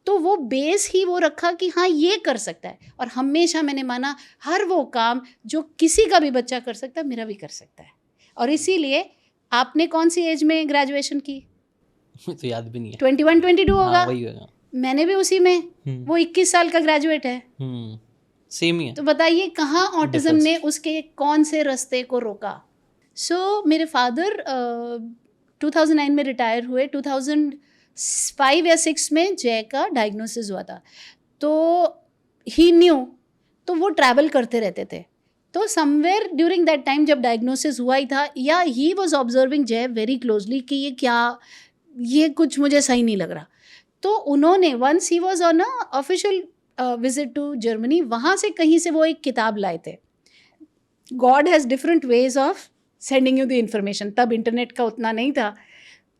तो वो बेस ही वो रखा कि हाँ ये कर सकता है. और हमेशा मैंने माना हर वो काम जो किसी का भी बच्चा कर सकता है, मेरा भी कर सकता है. और इसीलिए आपने कौन सी एज में ग्रेजुएशन की? तो याद भी नहीं है. 21-22 होगा. हाँ, वही होगा. मैंने भी उसी में. वो 21 साल का ग्रेजुएट है. सेम ही है. तो बताइए कहाँ ऑटिज्म ने उसके कौन से रास्ते को रोका. सो मेरे फादर 2009 में रिटायर हुए. 2005 या 6 में जय का डायग्नोसिस हुआ था. तो ही न्यू, तो वो ट्रैवल करते रहते थे. तो समवेयर ड्यूरिंग दैट टाइम जब डायग्नोसिस हुआ ही था, या ही वॉज ऑब्जर्विंग जय वेरी क्लोजली कि ये क्या, ये कुछ मुझे सही नहीं लग रहा. तो उन्होंने once he was on a official visit to Germany, वहाँ से कहीं से वो एक किताब लाए थे. God has different ways of sending you the information. तब इंटरनेट का उतना नहीं था,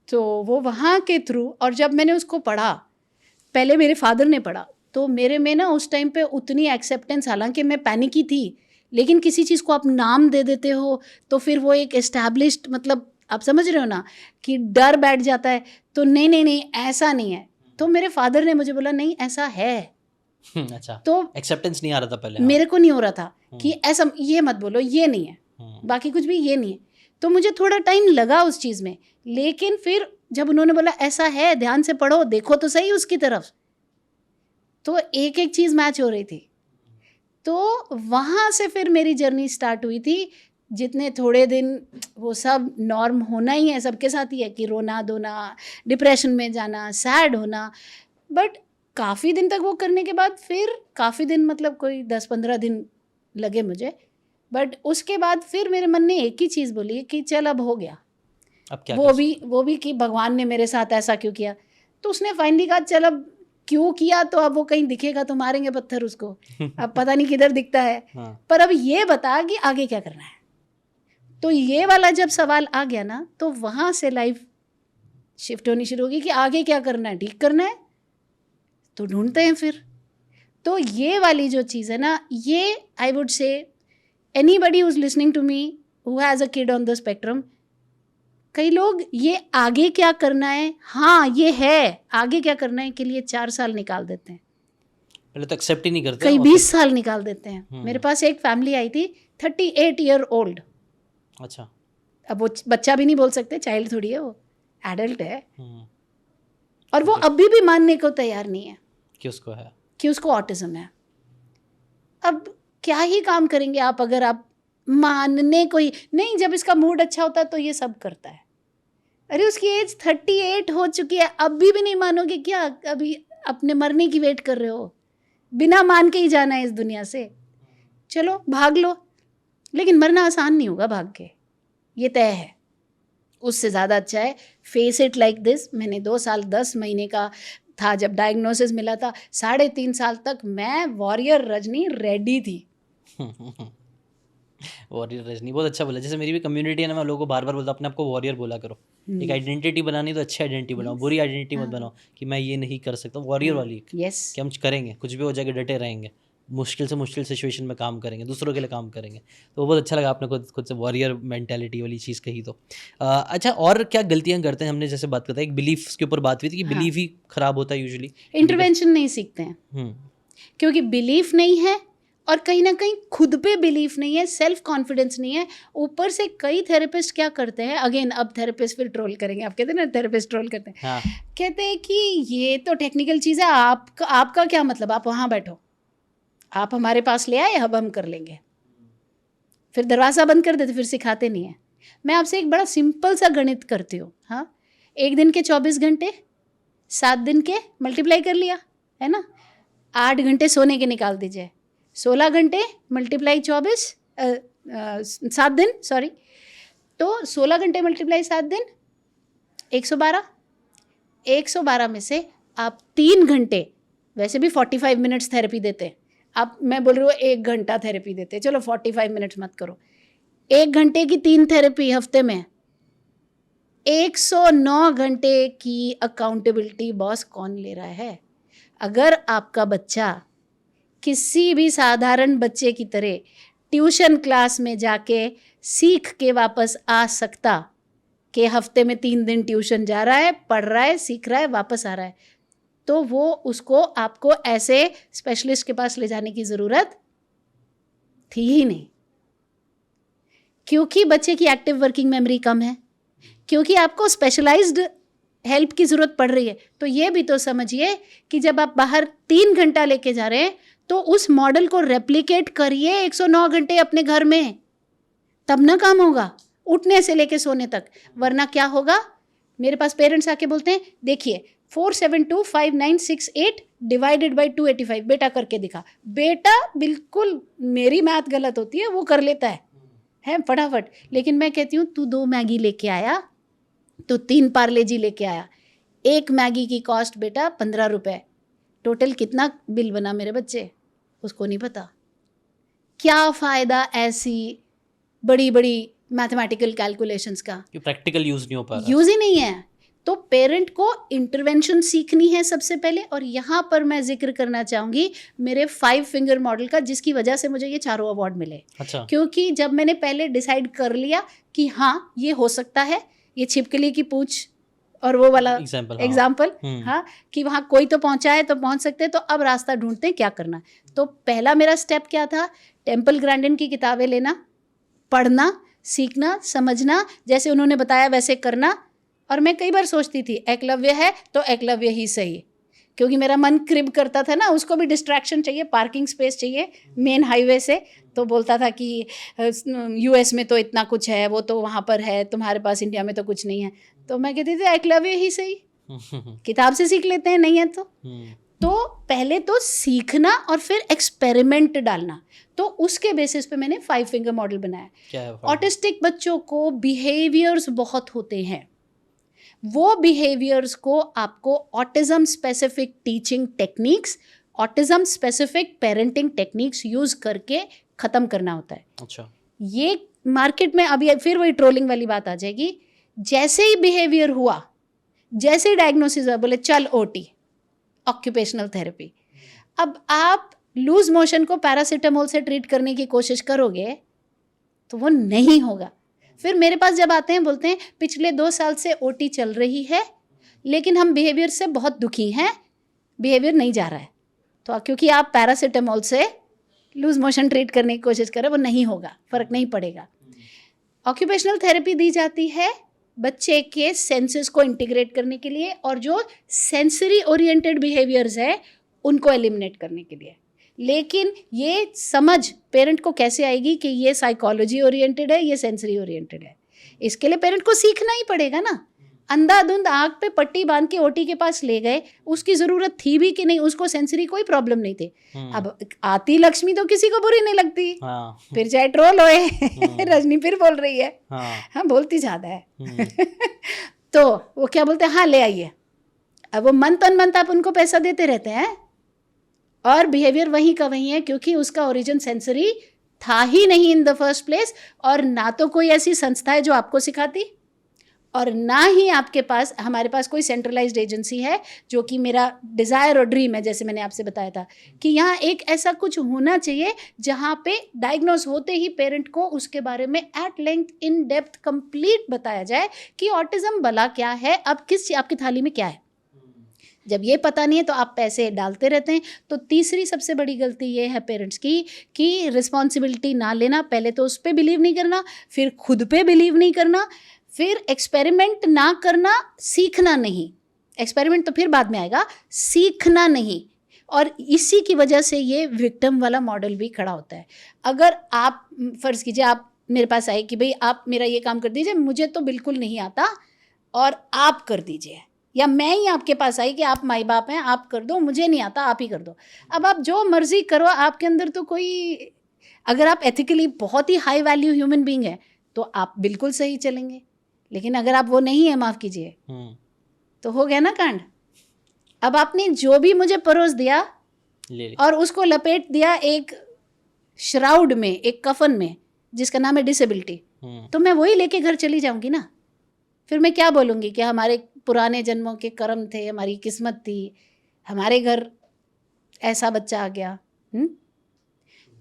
तो वो वहाँ के थ्रू. और जब मैंने उसको पढ़ा, पहले मेरे फादर ने पढ़ा, तो मेरे में ना उस टाइम पे उतनी एक्सेप्टेंस, हालांकि मैं पैनिकी थी, लेकिन किसी चीज़ को आप नाम दे देते हो तो फिर वो एक एस्टैब्लिश्ड, मतलब आप समझ रहे हो ना, कि डर बैठ जाता है. तो नहीं ऐसा नहीं है. तो मेरे फादर ने मुझे बोला नहीं ऐसा है. अच्छा. तो एक्सेप्टेंस नहीं आ रहा था पहले. मेरे को नहीं हो रहा था कि ऐसा, ये मत बोलो, ये नहीं है, बाकी कुछ भी ये नहीं है. तो मुझे थोड़ा टाइम लगा उस चीज़ में, लेकिन फिर जब उन्होंने बोला ऐसा है, ध्यान से पढ़ो, देखो तो सही उसकी तरफ, तो एक एक चीज़ मैच हो रही थी. तो वहाँ से फिर मेरी जर्नी स्टार्ट हुई थी. जितने थोड़े दिन वो सब नॉर्म होना ही है, सबके साथ ही है कि रोना धोना, डिप्रेशन में जाना, सैड होना. बट काफ़ी दिन तक वो करने के बाद फिर काफ़ी दिन, मतलब कोई 10-15 दिन लगे मुझे. बट उसके बाद फिर मेरे मन ने एक ही चीज़ बोली कि चल अब हो गया. अब क्या वो भी कि भगवान ने मेरे साथ ऐसा क्यों किया. तो उसने फाइनली कहा चल अब क्यों किया, तो अब वो कहीं दिखेगा तो मारेंगे पत्थर उसको. अब पता नहीं किधर दिखता है. हाँ. पर अब ये बता कि आगे क्या करना है. तो ये वाला जब सवाल आ गया ना, तो वहाँ से लाइफ शिफ्ट होनी शुरू होगी कि आगे क्या करना है. ठीक करना है तो ढूंढते हैं फिर. तो ये वाली जो चीज़ है ना, ये I would say anybody who is listening to me who has a kid on the spectrum, कई लोग ये आगे क्या करना है, हाँ ये है आगे क्या करना है के लिए 4 साल निकाल देते हैं. पहले तो एक्सेप्ट ही नहीं करते, कई 20 साल निकाल देते हैं. मेरे पास एक फैमिली आई थी 38 ईयर ओल्ड. अच्छा। अब वो बच्चा भी नहीं बोल सकते, चाइल्ड थोड़ी है वो, एडल्ट है। और वो अभी भी मानने को तैयार नहीं है कि उसको है, कि उसको ऑटिज्म है। अब क्या ही काम करेंगे आप अगर आप मानने को ही नहीं, जब इसका मूड अच्छा होता है तो ये सब करता है। अरे उसकी एज 38 हो चुकी है, अभी भी नहीं मानोगे क्या? अभी अपने मरने की वेट कर रहे हो, बिना मान के ही जाना है इस दुनिया से। चलो भाग लो, लेकिन मरना आसान नहीं होगा भाग के, ये तय है। उससे ज़्यादा अच्छा है फेस इट लाइक दिस। मैंने 2 साल 10 महीने का था जब डायग्नोसिस मिला था, 3.5 साल तक मैं वॉरियर रजनी रेडी थी। वॉरियर रजनी बहुत अच्छा बोला। जैसे मेरी भी कम्युनिटी है ना, मैं लोगों को बार बार बोलता हूँ अपने आप को वॉरियर बोला करो। एक आइडेंटिटी बनानी तो अच्छी आइडेंटिटी बनाओ, बुरी आइडेंटिटी मत बनाओ कि मैं ये नहीं कर सकता। वॉरियर वाली यस, कि हम करेंगे, कुछ भी हो जाएगा डटे रहेंगे, मुश्किल से मुश्किल सिचुएशन में काम करेंगे, दूसरों के लिए काम करेंगे। तो वो बहुत अच्छा लगा आपने खुद से वॉरियर मेंटालिटी वाली चीज़ कही। तो अच्छा, और क्या गलतियाँ करते हैं? हमने जैसे बात करते हैं, एक बिलीफ के ऊपर बात हुई थी कि बिलीफ ही खराब होता है यूजुअली। इंटरवेंशन नहीं सीखते हैं क्योंकि बिलीफ नहीं है, और कहीं ना कहीं खुद पे बिलीफ नहीं है, सेल्फ कॉन्फिडेंस नहीं है। ऊपर से कई थेरेपिस्ट क्या करते हैं, अगेन अब थेरेपिस्ट फिर ट्रोल करेंगे, आप कहते हैं ना थेरेपिस्ट ट्रोल करते हैं। हाँ। कहते हैं कि ये तो टेक्निकल चीज़ है, आपका क्या मतलब, आप वहाँ बैठो, आप हमारे पास ले आए, अब हम कर लेंगे। फिर दरवाज़ा बंद कर देते, फिर सिखाते नहीं है। मैं आपसे एक बड़ा सिंपल सा गणित करती हूँ। हाँ, एक दिन के 24 घंटे 7 दिन के मल्टीप्लाई कर लिया, है ना। 8 घंटे सोने के निकाल दीजिए, 16 घंटे मल्टीप्लाई 24 7 दिन, सॉरी, तो 16 घंटे मल्टीप्लाई 7 दिन 112। 112 में से आप 3 घंटे, वैसे भी 45 मिनट्स थेरेपी देते हैं, आप, मैं बोल रही हूँ 1 घंटा थेरेपी देते हैं, चलो 45 मिनट्स मत करो, 1 घंटे की 3 थेरेपी हफ्ते में, 109 घंटे की अकाउंटेबिलिटी बॉस कौन ले रहा है? अगर आपका बच्चा किसी भी साधारण बच्चे की तरह ट्यूशन क्लास में जाके सीख के वापस आ सकता, कि हफ्ते में 3 दिन ट्यूशन जा रहा है, पढ़ रहा है, सीख रहा है, वापस आ रहा है, तो वो उसको आपको ऐसे स्पेशलिस्ट के पास ले जाने की ज़रूरत थी ही नहीं। क्योंकि बच्चे की एक्टिव वर्किंग मेमोरी कम है, क्योंकि आपको स्पेशलाइज्ड हेल्प की ज़रूरत पड़ रही है। तो ये भी तो समझिए कि जब आप बाहर 3 घंटा लेके जा रहे हैं, तो उस मॉडल को रेप्लिकेट करिए 109 घंटे अपने घर में, तब ना काम होगा, उठने से लेके सोने तक। वरना क्या होगा, मेरे पास पेरेंट्स आके बोलते हैं, देखिए 4725968 डिवाइडेड बाई 285, बेटा करके दिखा। बेटा बिल्कुल, मेरी मैथ गलत होती है, वो कर लेता है फटाफट। लेकिन मैं कहती हूँ, तू 2 मैगी लेके आया, तो 3 पार्ले जी लेके आया, 1 मैगी की कॉस्ट बेटा 15 रुपये, टोटल कितना बिल बना मेरे बच्चे, उसको नहीं पता। क्या फ़ायदा ऐसी बड़ी बड़ी मैथमेटिकल कैलकुलेशंस का, प्रैक्टिकल यूज़ नहीं हो पा रहा, यूज़ ही नहीं है। तो पेरेंट को इंटरवेंशन सीखनी है सबसे पहले। और यहाँ पर मैं जिक्र करना चाहूँगी मेरे 5 फिंगर मॉडल का, जिसकी वजह से मुझे ये 4 अवार्ड मिले। अच्छा। क्योंकि जब मैंने पहले डिसाइड कर लिया कि हाँ ये हो सकता है, ये छिपकली की पूंछ और वो वाला एग्जाम्पल, हाँ, कि वहाँ कोई तो पहुँचा है तो पहुँच सकते हैं, तो अब रास्ता ढूंढते हैं क्या करना। तो पहला मेरा स्टेप क्या था, टेम्पल ग्रैंडन की किताबें लेना, पढ़ना, सीखना, समझना, जैसे उन्होंने बताया वैसे करना। और मैं कई बार सोचती थी एकलव्य है तो एकलव्य ही सही, क्योंकि मेरा मन क्रिब करता था ना, उसको भी डिस्ट्रैक्शन चाहिए, पार्किंग स्पेस चाहिए मेन हाईवे से। तो बोलता था कि यूएस में तो इतना कुछ है, वो तो वहाँ पर है, तुम्हारे पास इंडिया में तो कुछ नहीं है। तो मैं कहती थी एकलव्य ही सही, किताब से सीख लेते हैं, नहीं है तो पहले तो सीखना और फिर एक्सपेरिमेंट डालना। तो उसके बेसिस पे मैंने 5 फिंगर मॉडल बनाया। ऑटिस्टिक बच्चों को बिहेवियर्स बहुत होते हैं, वो बिहेवियर्स को आपको autism specific teaching techniques, autism specific parenting techniques use करके खत्म करना होता है। अच्छा। ये मार्केट में अभी फिर वही ट्रोलिंग वाली बात आ जाएगी, जैसे ही बिहेवियर हुआ, जैसे ही डायग्नोसिस हुआ, बोले चल ओटी, ऑक्यूपेशनल थेरेपी। अब आप लूज मोशन को पैरासीटामोल से ट्रीट करने की कोशिश करोगे तो वो नहीं होगा। फिर मेरे पास जब आते हैं, बोलते हैं पिछले 2 साल से ओटी चल रही है, लेकिन हम बिहेवियर से बहुत दुखी हैं, बिहेवियर नहीं जा रहा है। तो क्योंकि आप पैरासीटामोल से लूज मोशन ट्रीट करने की कोशिश करें, वो नहीं होगा, फ़र्क नहीं पड़ेगा। ऑक्यूपेशनल थेरेपी दी जाती है बच्चे के सेंसेस को इंटीग्रेट करने के लिए और जो सेंसरी ओरिएंटेड बिहेवियर्स है उनको एलिमिनेट करने के लिए। लेकिन ये समझ पेरेंट को कैसे आएगी कि ये साइकोलॉजी ओरिएंटेड है, ये सेंसरी ओरिएंटेड है? इसके लिए पेरेंट को सीखना ही पड़ेगा ना। अंधाधुंध आँख पे पट्टी बांध के ओटी के पास ले गए, उसकी ज़रूरत थी भी कि नहीं, उसको सेंसरी कोई प्रॉब्लम नहीं थी। अब आती लक्ष्मी तो किसी को बुरी नहीं लगती। हाँ। फिर चाहे ट्रोल होए रजनी फिर बोल रही है। हाँ बोलती ज़्यादा है तो वो क्या बोलते हैं, हाँ ले आइए। अब वो मंथ आप उनको पैसा देते रहते हैं और बिहेवियर वहीं का वहीं है, क्योंकि उसका ओरिजिन सेंसरी था ही नहीं इन द फर्स्ट प्लेस। और ना तो कोई ऐसी संस्था है जो आपको सिखाती, और ना ही आपके पास, हमारे पास कोई सेंट्रलाइज्ड एजेंसी है, जो कि मेरा डिज़ायर और ड्रीम है, जैसे मैंने आपसे बताया था कि यहाँ एक ऐसा कुछ होना चाहिए जहाँ पे डायग्नोज होते ही पेरेंट को उसके बारे में at length in depth complete बताया जाए कि ऑटिज्म भला क्या है, अब किस आपकी थाली में क्या है। जब ये पता नहीं है तो आप पैसे डालते रहते हैं। तो तीसरी सबसे बड़ी गलती ये है पेरेंट्स की कि रिस्पॉन्सिबिलिटी ना लेना। पहले तो उस पर बिलीव नहीं करना, फिर खुद पे बिलीव नहीं करना, फिर एक्सपेरिमेंट ना करना, सीखना नहीं। एक्सपेरिमेंट तो फिर बाद में आएगा, सीखना नहीं। और इसी की वजह से ये विक्टिम वाला मॉडल भी खड़ा होता है। अगर आप फ़र्ज़ कीजिए आप मेरे पास आए कि भाई आप मेरा ये काम कर दीजिए, मुझे तो बिल्कुल नहीं आता और आप कर दीजिए, या मैं ही आपके पास आई कि आप माई बाप हैं, आप कर दो, मुझे नहीं आता आप ही कर दो। अब आप जो मर्ज़ी करो, आपके अंदर तो कोई, अगर आप एथिकली बहुत ही हाई वैल्यू ह्यूमन बीइंग है तो आप बिल्कुल सही चलेंगे। लेकिन अगर आप वो नहीं है, माफ़ कीजिए, तो हो गया ना कांड। अब आपने जो भी मुझे परोस दिया और उसको लपेट दिया एक श्राउड में, एक कफन में जिसका नाम है डिसेबिलिटी, तो मैं वही लेके घर चली जाऊंगी ना। फिर मैं क्या बोलूँगी कि हमारे पुराने जन्मों के कर्म थे, हमारी किस्मत थी, हमारे घर ऐसा बच्चा आ गया।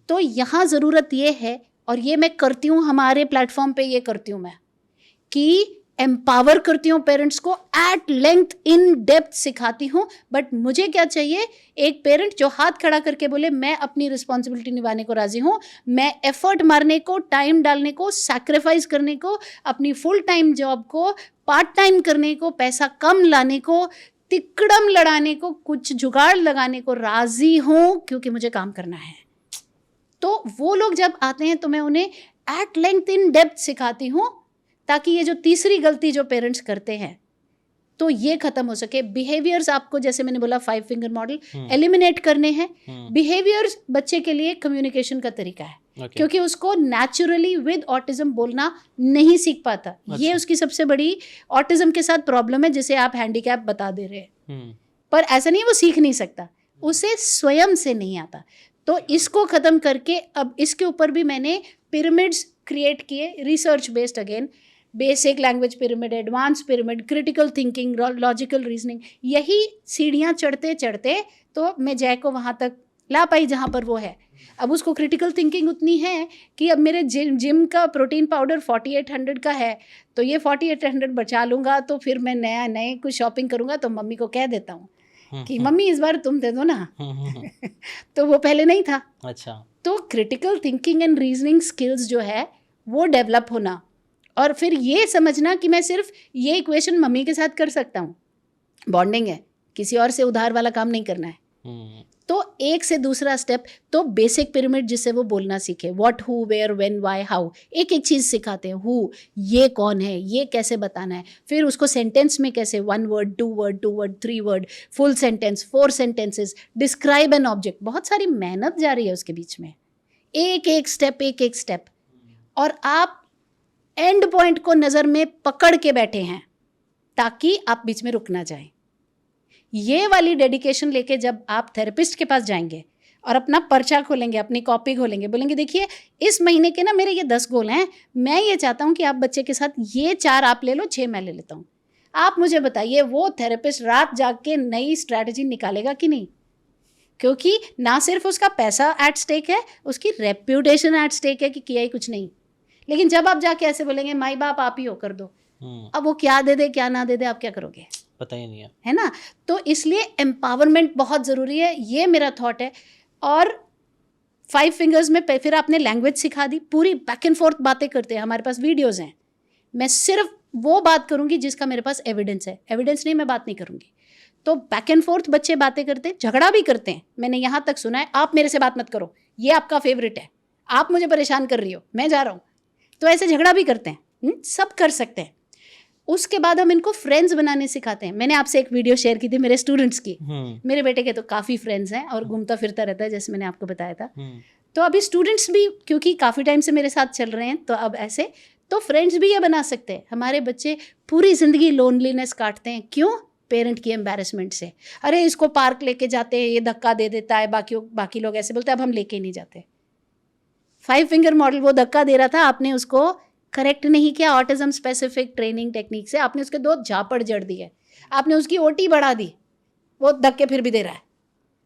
तो यहाँ ज़रूरत ये है, और ये मैं करती हूँ हमारे प्लेटफॉर्म पे, ये करती हूँ मैं कि एम्पावर करती हूँ पेरेंट्स को, एट लेंथ इन डेप्थ सिखाती हूँ। बट मुझे क्या चाहिए, एक पेरेंट जो हाथ खड़ा करके बोले मैं अपनी रिस्पॉन्सिबिलिटी निभाने को राज़ी हूँ, मैं एफर्ट मारने को, टाइम डालने को, सैक्रिफाइस करने को, अपनी फुल टाइम जॉब को पार्ट टाइम करने को, पैसा कम लाने को, तिकड़म लड़ाने को, कुछ जुगाड़ लगाने को राज़ी हूँ, क्योंकि मुझे काम करना है। तो वो लोग जब आते हैं तो मैं उन्हें एट लेंथ इन डेप्थ सिखाती हूँ, ताकि ये जो तीसरी गलती जो पेरेंट्स करते हैं तो ये खत्म हो सके। बिहेवियर्स आपको, जैसे मैंने बोला 5 फिंगर मॉडल, एलिमिनेट करने हैं। बिहेवियर्स बच्चे के लिए कम्युनिकेशन का तरीका है, क्योंकि उसको नेचुरली विद ऑटिज्म बोलना नहीं सीख पाता। ये उसकी सबसे बड़ी ऑटिज्म के साथ प्रॉब्लम है, जिसे आप हैंडीकैप बता दे रहे हैं। पर ऐसा नहीं, वो सीख नहीं सकता, उसे स्वयं से नहीं आता। तो इसको ख़त्म करके अब इसके ऊपर भी मैंने पिरामिड्स क्रिएट किए, research based, again basic language pyramid, advance pyramid, critical thinking, logical reasoning. यही सीढ़ियाँ चढ़ते चढ़ते तो मैं जय को वहाँ तक ला पाई जहाँ पर वो है। अब उसको क्रिटिकल थिंकिंग उतनी है कि अब मेरे जिम का प्रोटीन पाउडर 4800 का है, तो ये 4800 बचा लूँगा, तो फिर मैं नए कुछ शॉपिंग करूँगा तो मम्मी को कह देता हूँ कि मम्मी इस बार तुम दे दो ना तो वो पहले नहीं था। अच्छा, तो critical thinking and reasoning skills जो है वो डेवलप होना, और फिर ये समझना कि मैं सिर्फ ये इक्वेशन मम्मी के साथ कर सकता हूँ, बॉन्डिंग है, किसी और से उधार वाला काम नहीं करना है। तो एक से दूसरा स्टेप, तो बेसिक पिरामिड जिससे वो बोलना सीखे, what, who, where, when, why, how, एक एक चीज़ सिखाते हैं। हु, ये कौन है, ये कैसे बताना है, फिर उसको सेंटेंस में कैसे, 1 word, 2 word, 2 word, 3 word, full sentence, 4 sentences, describe an object. बहुत सारी मेहनत जा रही है उसके बीच में, एक एक स्टेप। और आप एंड पॉइंट को नज़र में पकड़ के बैठे हैं ताकि आप बीच में रुक ना जाएं। ये वाली डेडिकेशन लेके जब आप थेरेपिस्ट के पास जाएंगे और अपना पर्चा खोलेंगे, अपनी कॉपी खोलेंगे, बोलेंगे देखिए इस महीने के ना मेरे ये 10 गोल हैं, मैं ये चाहता हूँ कि आप बच्चे के साथ ये 4 आप ले लो, 6 मैं ले लेता हूँ। आप मुझे बताइए वो थेरेपिस्ट रात जाग के नई स्ट्रैटेजी निकालेगा कि नहीं? क्योंकि ना सिर्फ उसका पैसा एट स्टेक है, उसकी रेप्यूटेशन एट स्टेक है कि किया ही कुछ नहीं। लेकिन जब आप जाके ऐसे बोलेंगे माई बाप आप ही हो, कर दो, अब वो क्या दे दे क्या ना दे दे, आप क्या करोगे, पता ही नहीं है ना। तो इसलिए एम्पावरमेंट बहुत ज़रूरी है, ये मेरा थॉट है। और 5 फिंगर्स में फिर आपने लैंग्वेज सिखा दी, पूरी बैक एंड फोर्थ बातें करते हैं, हमारे पास वीडियोज़ हैं। मैं सिर्फ वो बात करूँगी जिसका मेरे पास एविडेंस है, एविडेंस नहीं मैं बात नहीं करूँगी। तो बैक एंड फोर्थ बच्चे बातें करते हैं, झगड़ा भी करते हैं। मैंने यहाँ तक सुना है, आप मेरे से बात मत करो, ये आपका फेवरेट है, आप मुझे परेशान कर रही हो, मैं जा रहा हूँ। तो ऐसे झगड़ा भी करते हैं, सब कर सकते हैं। उसके बाद हम इनको फ्रेंड्स बनाने सिखाते हैं। मैंने आपसे एक वीडियो शेयर की थी मेरे स्टूडेंट्स की। मेरे बेटे के तो काफ़ी फ्रेंड्स हैं और घूमता फिरता रहता है, जैसे मैंने आपको बताया था। तो अभी स्टूडेंट्स भी क्योंकि काफ़ी टाइम से मेरे साथ चल रहे हैं, तो अब ऐसे तो फ्रेंड्स भी ये बना सकते हैं। हमारे बच्चे पूरी ज़िंदगी लोनलीनेस काटते हैं, क्यों? पेरेंट की एम्बैरेसमेंट से। अरे इसको पार्क लेके जाते हैं, ये धक्का दे देता है, बाकी लोग ऐसे बोलते हैं, अब हम लेके ही नहीं जाते। 5 फिंगर मॉडल वो धक्का दे रहा था, आपने उसको करेक्ट नहीं किया ऑटिज्म स्पेसिफिक ट्रेनिंग टेक्निक से, आपने उसके 2 झापड़ जड़ दिए, आपने उसकी ओटी बढ़ा दी, वो धक्के फिर भी दे रहा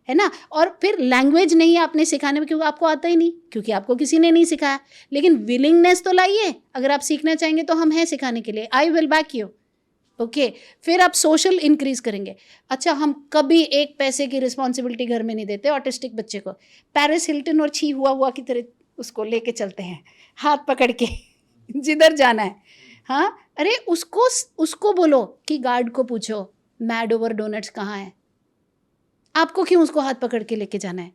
है ना। और फिर लैंग्वेज नहीं आपने सिखाने में, क्योंकि आपको आता ही नहीं, क्योंकि आपको किसी ने नहीं सिखाया। लेकिन विलिंगनेस तो लाइए, अगर आप सीखना चाहेंगे तो हम हैं सिखाने के लिए, I will back you. Okay, फिर आप सोशल इंक्रीज करेंगे। अच्छा, हम कभी 1 पैसे की रिस्पॉन्सिबिलिटी घर में नहीं देते ऑटिस्टिक बच्चे को। पेरिस हिल्टन और छी हुआ की तरह उसको लेके चलते हैं, हाथ पकड़ के जिधर जाना है। हाँ, अरे उसको बोलो कि गार्ड को पूछो मैड ओवर डोनट्स कहाँ है। आपको क्यों उसको हाथ पकड़ के लेके जाना है?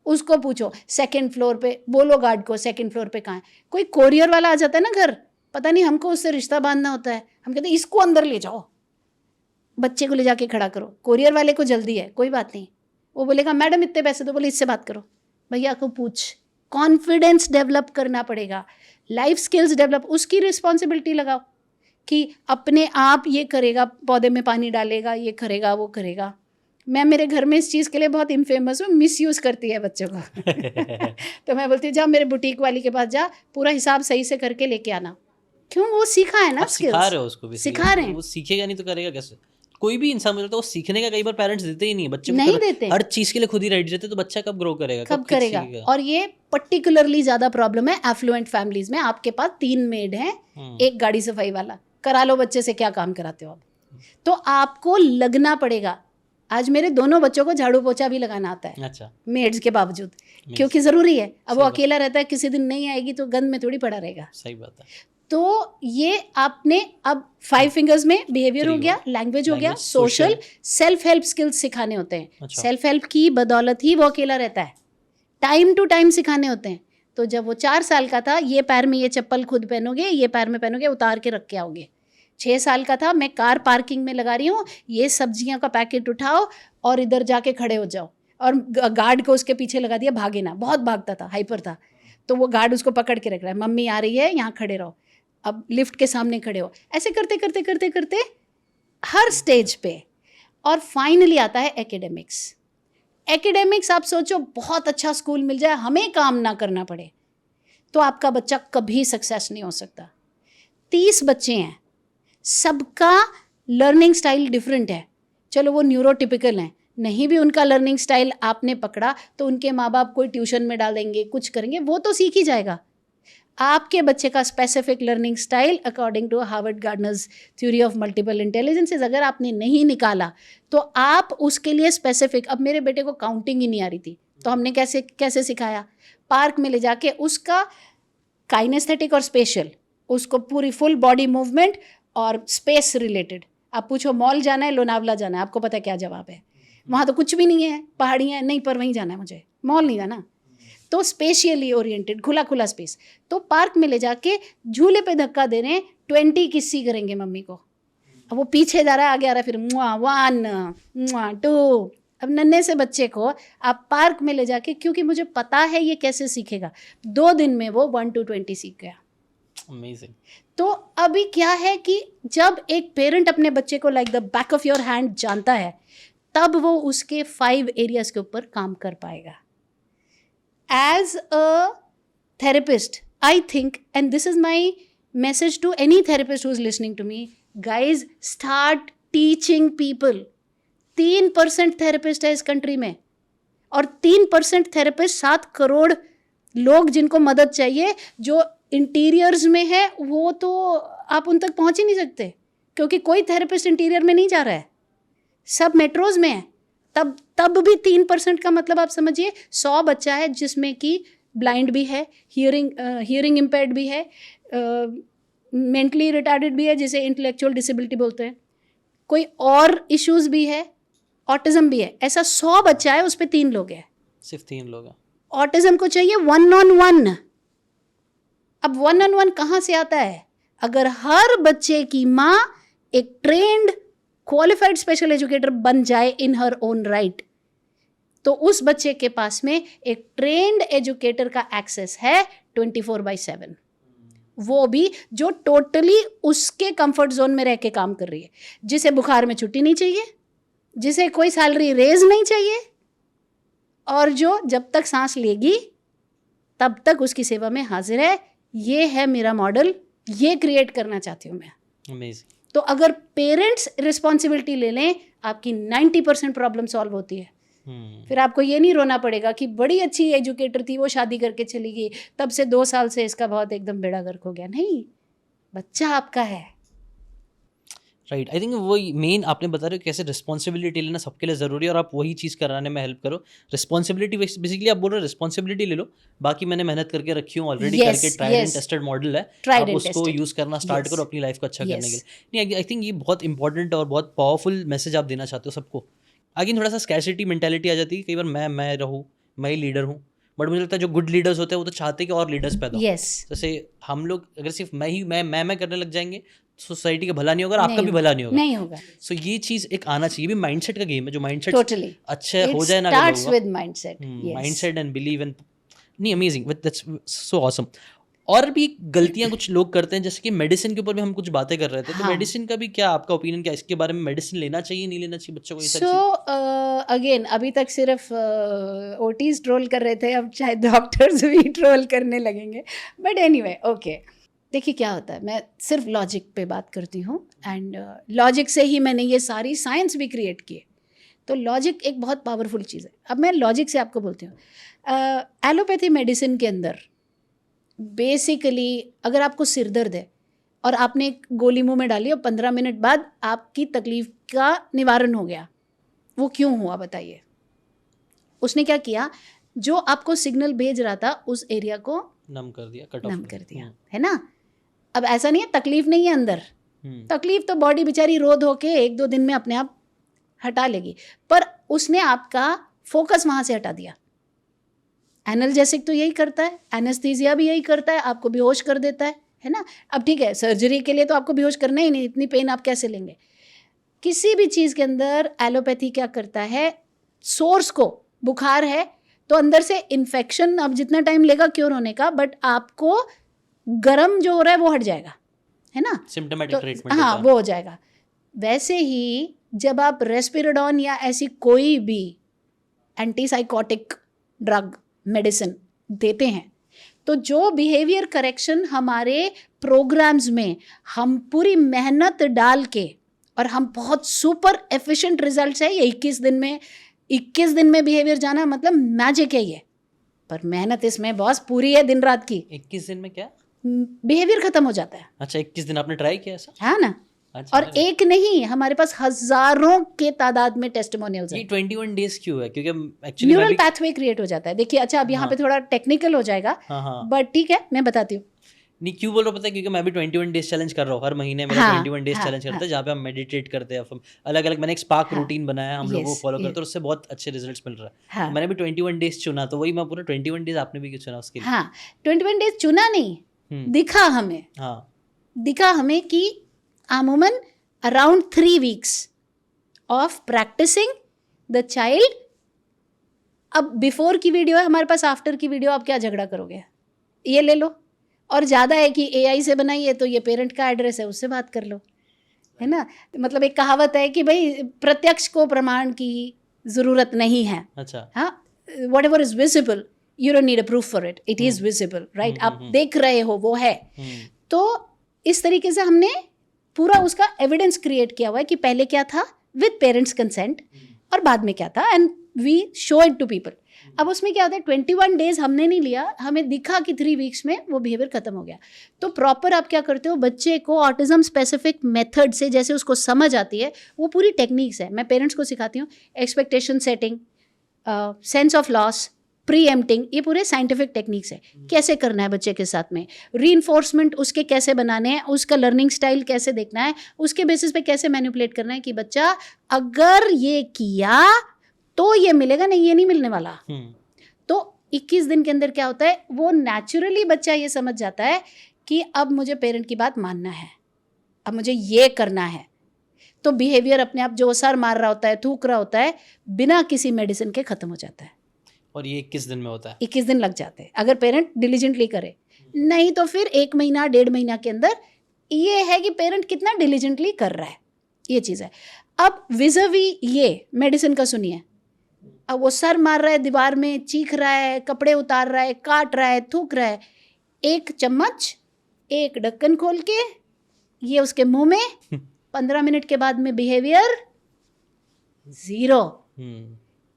उसको पूछो 2nd फ्लोर पे, बोलो गार्ड को 2nd फ्लोर पे कहाँ है। कोई कोरियर वाला आ जाता है ना घर, पता नहीं हमको उससे रिश्ता बांधना होता है, हम कहते हैं इसको अंदर ले जाओ, बच्चे को ले जाके खड़ा करो। कोरियर वाले को जल्दी है, कोई बात नहीं, वो बोलेगा मैडम इतने पैसे दो, बोले इससे बात करो, भैया को पूछ। कॉन्फिडेंस डेवलप करना पड़ेगा, लाइफ स्किल्स डेवलप, उसकी रिस्पॉन्सिबिलिटी लगाओ कि अपने आप ये करेगा, पौधे में पानी डालेगा, ये करेगा, वो करेगा। मैं मेरे घर में इस चीज़ के लिए बहुत इनफेमस हूँ, मिसयूज़ करती है बच्चों को तो मैं बोलती हूँ जा मेरे बुटीक वाली के पास जा, पूरा हिसाब सही से करके लेके आना। क्यों? वो सीखा है ना, सिखा रहे हो उसको भी, सिखा रहे हैं। वो सीखेगा नहीं तो करेगा कैसे? कोई भी इंसान मुझे लगता है वो सीखने का कई बार पेरेंट्स देते ही नहीं है बच्चे को, नहीं देते, हर चीज़ के लिए खुद ही रेडी रहते, तो बच्चा कब ग्रो करेगा, कब करेगा? और ये पर्टिकुलरली ज़्यादा प्रॉब्लम है एफ्लुएंट फैमिलीज में। आपके पास 3 मेड हैं, 1 गाड़ी सफाई वाला, करा लो बच्चे से, क्या काम कराते हो आप? तो आपको लगना पड़ेगा। आज मेरे दोनों बच्चों को झाड़ू पोछा भी लगाना आता है, अच्छा, मेड्स के बावजूद, क्योंकि ज़रूरी है। अब वो अकेला रहता है, किसी दिन नहीं आएगी तो गंद में थोड़ी पड़ा रहेगा। सही बात है। तो ये आपने अब 5 फिंगर्स में बिहेवियर हो गया, लैंग्वेज हो गया, सोशल, सेल्फ हेल्प स्किल्स सिखाने होते हैं। अच्छा। सेल्फ हेल्प की बदौलत ही वो अकेला रहता है, टाइम टू टाइम सिखाने होते हैं। तो जब वो 4 साल का था, ये पैर में ये चप्पल खुद पहनोगे, ये पैर में पहनोगे, उतार के रख के आओगे। 6 साल का था, मैं कार पार्किंग में लगा रही हूँ, ये सब्जियां का पैकेट उठाओ और इधर जाके खड़े हो जाओ, और गार्ड को उसके पीछे लगा दिया, भागे ना। बहुत भागता था, हाइपर था, तो वो गार्ड उसको पकड़ के रख रहा है, मम्मी आ रही है, यहाँ खड़े रहो, अब लिफ्ट के सामने खड़े हो। ऐसे करते करते करते करते हर स्टेज पे, और फाइनली आता है एकेडमिक्स। एकेडमिक्स आप सोचो, बहुत अच्छा स्कूल मिल जाए, हमें काम ना करना पड़े, तो आपका बच्चा कभी सक्सेस नहीं हो सकता। 30 बच्चे हैं, सबका लर्निंग स्टाइल डिफरेंट है। चलो वो न्यूरोटिपिकल हैं, नहीं भी उनका लर्निंग स्टाइल आपने पकड़ा तो उनके माँ बाप कोई ट्यूशन में डाल देंगे, कुछ करेंगे, वो तो सीख ही जाएगा। आपके बच्चे का specific learning style according to Harvard Gardner's theory of multiple intelligences अगर आपने नहीं निकाला तो आप उसके लिए स्पेसिफिक। अब मेरे बेटे को काउंटिंग ही नहीं आ रही थी, तो हमने कैसे सिखाया? पार्क में ले जाके उसका काइनेस्थेटिक और स्पेशल, उसको पूरी फुल बॉडी मूवमेंट और स्पेस रिलेटेड। आप पूछो मॉल जाना है, लोनावला जाना है, आपको पता है क्या जवाब है? वहाँ तो कुछ भी नहीं है, पहाड़ियाँ नहीं, पर वहीं जाना है मुझे, मॉल नहीं जाना। तो स्पेशियली ओरिएंटेड, खुला स्पेस। तो पार्क में ले जाके झूले पे धक्का दे रहे हैं, 20 किस्सी करेंगे मम्मी को। अब वो पीछे जा रहा है, आगे आ रहा है, फिर 1 2। अब नन्हे से बच्चे को आप पार्क में ले जाके, क्योंकि मुझे पता है ये कैसे सीखेगा, 2 दिन में वो 1 to 20 सीख गया। Amazing. तो अभी क्या है कि जब एक पेरेंट अपने बच्चे को like the back of your hand जानता है, तब वो उसके 5 एरियाज के ऊपर काम कर पाएगा। As a therapist, I think, and this is my message to any therapist who is listening to me, guys, start teaching people. 3% therapist है इस कंट्री में, और 3% थेरेपिस्ट 7 करोड़ लोग जिनको मदद चाहिए, जो इंटीरियर्स में है, वो तो आप उन तक पहुंच ही नहीं सकते, क्योंकि कोई थेरेपिस्ट इंटीरियर में नहीं जा रहा है, सब मेट्रोज में है। तब भी 3% का मतलब आप समझिए 100 बच्चा है जिसमें कि ब्लाइंड भी है, हियरिंग इम्पेयर्ड भी है, मेंटली रिटार्डेड भी है जिसे इंटेलेक्चुअल डिसेबिलिटी बोलते हैं, कोई और इश्यूज भी है, ऑटिज्म भी है। ऐसा 100 बच्चा है, उस पे 3 लोग हैं, सिर्फ 3 लोग हैं। ऑटिज्म को चाहिए 1-on-1। अब 1-on-1 कहाँ से आता है? अगर हर बच्चे की माँ एक ट्रेंड क्वालिफाइड स्पेशल एजुकेटर बन जाए इन हर ओन राइट, तो उस बच्चे के पास में एक ट्रेंड एजुकेटर का एक्सेस है 24/7, वो भी जो टोटली उसके कंफर्ट जोन में रह के काम कर रही है, जिसे बुखार में छुट्टी नहीं चाहिए, जिसे कोई सैलरी रेज नहीं चाहिए, और जो जब तक सांस लेगी तब तक उसकी सेवा में हाजिर है। ये है मेरा मॉडल, ये क्रिएट करना चाहती हूँ मैं। Amazing. तो अगर पेरेंट्स रिस्पॉन्सिबिलिटी ले लें, आपकी 90% प्रॉब्लम सॉल्व होती है। फिर आपको ये नहीं रोना पड़ेगा कि बड़ी अच्छी एजुकेटर थी, वो शादी करके चली गई, तब से 2 साल से इसका बहुत एकदम बेड़ा गर्क हो गया। नहीं, बच्चा आपका है। राइट, आई थिंक वही मेन आपने बता रहे हो कैसे रिस्पॉन्सिबिलिटी लेना सबके लिए ज़रूरी है, और आप वही चीज़ कराने में हेल्प करो। रिस्पॉन्सिबिलिटी बेसिकली आप बोल रहे हो रिस्पॉन्सिबिलिटी ले लो, बाकी मैंने मेहनत करके रखी हूँ ऑलरेडी, करके ट्राइड एंड टेस्टेड मॉडल है, आप उसको यूज़ करना स्टार्ट करो अपनी लाइफ को अच्छा करने के लिए। नहीं, आई थिंक ये बहुत इंपॉर्टेंट और बहुत पावरफुल मैसेज आप देना चाहते हो सबको। आगे थोड़ा सा स्कैर्सिटी मेंटालिटी आ जाती है, कई बार मैं रहूँ, मैं ही लीडर हूँ, बट मुझे लगता है जो गुड लीडर्स होते हैं वो तो चाहते हैं कि और लीडर्स पैदा हो। जैसे हम लोग अगर सिर्फ मैं करने लग जाएंगे, सोसाइटी का भला नहीं होगा, आपका भी भला नहीं होगा। सो ये चीज एक आना चाहिए, भी माइंडसेट का गेम है, जो माइंडसेट अच्छे हो जाए ना, starts with mindset and believe in. नहीं, अमेजिंग, दैट्स सो ऑसम। और भी गलतियां कुछ लोग करते हैं, जैसे कि मेडिसिन के ऊपर भी हम कुछ बातें कर रहे थे, तो मेडिसिन का भी क्या आपका ओपिनियन, क्या इसके बारे में, मेडिसिन लेना चाहिए नहीं लेना चाहिए बच्चों को? सो अगेन, अभी तक सिर्फ ओटीज ट्रोल कर रहे थे, अब शायद डॉक्टर्स भी ट्रोल करने लगेंगे, बट एनीवे ओके। देखिए क्या होता है, मैं सिर्फ लॉजिक पे बात करती हूँ, एंड लॉजिक से ही मैंने ये सारी साइंस भी क्रिएट किए। तो लॉजिक एक बहुत पावरफुल चीज़ है। अब मैं लॉजिक से आपको बोलती हूँ, एलोपैथी मेडिसिन के अंदर बेसिकली अगर आपको सिर दर्द है और आपने एक गोली मुंह में डाली और 15 मिनट बाद आपकी तकलीफ का निवारण हो गया, वो क्यों हुआ बताइए? उसने क्या किया, जो आपको सिग्नल भेज रहा था उस एरिया को नम कर दिया, नम कर दिया, है ना। अब ऐसा नहीं है तकलीफ नहीं है अंदर, तकलीफ तो बॉडी बेचारी रो धो के 1-2 दिन में अपने आप हटा लेगी, पर उसने आपका फोकस वहाँ से हटा दिया। एनाल्जेसिक तो यही करता है, एनेस्थीसिया भी यही करता है, आपको बेहोश कर देता है ना। अब ठीक है, सर्जरी के लिए तो आपको बेहोश करना ही नहीं, इतनी पेन आप कैसे लेंगे? किसी भी चीज़ के अंदर एलोपैथी क्या करता है, सोर्स को, बुखार है तो अंदर से इन्फेक्शन अब जितना टाइम लेगा क्योर होने का, बट आपको गर्म जो हो रहा है वो हट जाएगा, है ना, सिम्टोमेटिक ट्रीटमेंट। हाँ, वो हो जाएगा। वैसे ही जब आप रेस्पिराडोन या ऐसी कोई भी एंटीसाइकोटिक ड्रग मेडिसिन देते हैं, तो जो बिहेवियर करेक्शन हमारे प्रोग्राम्स में हम पूरी मेहनत डाल के, और हम बहुत सुपर एफिशिएंट रिजल्ट्स है ये 21 दिन में बिहेवियर जाना मतलब मैजिक है ये, पर मेहनत इसमें बॉस पूरी है दिन रात की। 21 दिन में क्या बिहेवियर खत्म हो जाता है? अच्छा, 21 दिन आपने ट्राई किया ऐसा? हाँ ना। अच्छा, और एक नहीं, हमारे पास हजारों के तादाद में टेस्टिमोनियल्स हैं। ये 21 डेज क्यों है? क्योंकि एक्चुअली न्यूरल पाथवे क्रिएट हो जाता है। देखिए, अच्छा अब यहाँ पे थोड़ा टेक्निकल हो जाएगा, बट ठीक है मैं बताती हूँ। नहीं, क्यों बोल रहा पता है? क्योंकि मैं भी 21 डेज चैलेंज कर रहा हूँ, हर महीने मेरा 21 डेज चैलेंज करता है, जहाँ पे हम मेडिटेट करते हैं, अलग अलग। मैंने एक स्पार्क रूटीन बनाया, हम लोगों को फॉलो करते हैं, और उससे बहुत अच्छे रिजल्ट्स मिल रहा है। मैंने भी 21 डेज चुना, तो वही मैं पूरा 21 डेज, आपने भी क्यों चुना उसके लिए? हाँ, 21 डेज चुना नहीं, दिखा हमें, दिखा हमें कि अमूमन around 3 weeks of practicing the child. अब बिफोर की वीडियो है हमारे पास, आफ्टर की वीडियो, आप क्या झगड़ा करोगे? ये ले लो। और ज़्यादा है कि एआई से बनाई है तो ये पेरेंट का एड्रेस है, उससे बात कर लो, है ना। मतलब एक कहावत है कि भाई प्रत्यक्ष को प्रमाण की ज़रूरत नहीं है। अच्छा, हाँ, what ever is visible you don't need a proof for it, it is visible, right. आप देख रहे हो, वो है। तो इस तरीके से हमने पूरा उसका एविडेंस क्रिएट किया हुआ है कि पहले क्या था विद पेरेंट्स कंसेंट और बाद में क्या था, and we show it to people. अब उसमें क्या होता है, 21 डेज हमने नहीं लिया, हमें दिखा कि 3 वीक्स में वो बिहेवियर खत्म हो गया। तो प्रॉपर आप क्या करते हो, बच्चे को ऑटिज्म स्पेसिफिक मेथड से जैसे उसको समझ आती है, वो पूरी टेक्निक्स है, मैं पेरेंट्स को सिखाती हूँ। Expectation setting, sense of loss, pre emptying, ये पूरे साइंटिफिक टेक्निक्स है, कैसे करना है बच्चे के साथ में, रीइंफोर्समेंट उसके कैसे बनाने हैं, उसका लर्निंग स्टाइल कैसे देखना है, उसके बेसिस पे कैसे मैनिपुलेट करना है कि बच्चा अगर ये किया तो ये मिलेगा, नहीं ये नहीं मिलने वाला। तो 21 दिन के अंदर क्या होता है, वो नेचुरली बच्चा ये समझ जाता है कि अब मुझे पेरेंट की बात मानना है, अब मुझे ये करना है। तो बिहेवियर अपने आप जो सर मार रहा होता है, थूक रहा होता है, बिना किसी मेडिसिन के खत्म हो जाता है। और ये 21 दिन में होता है? 21 दिन लग जाते हैं अगर पेरेंट डिलीजेंटली करे, नहीं तो फिर 1 महीना 1.5 महीना के अंदर। ये है कि पेरेंट कितना डिलीजेंटली कर रहा है, ये चीज़ है। अब विज़वी ये मेडिसिन का सुनिए, अब वो सर मार रहा है, दीवार में चीख रहा है, कपड़े उतार रहा है, काट रहा है, थूक रहा है, 1 चम्मच, 1 ढक्कन खोल के ये उसके मुंह में, 15 मिनट के बाद में बिहेवियर 0।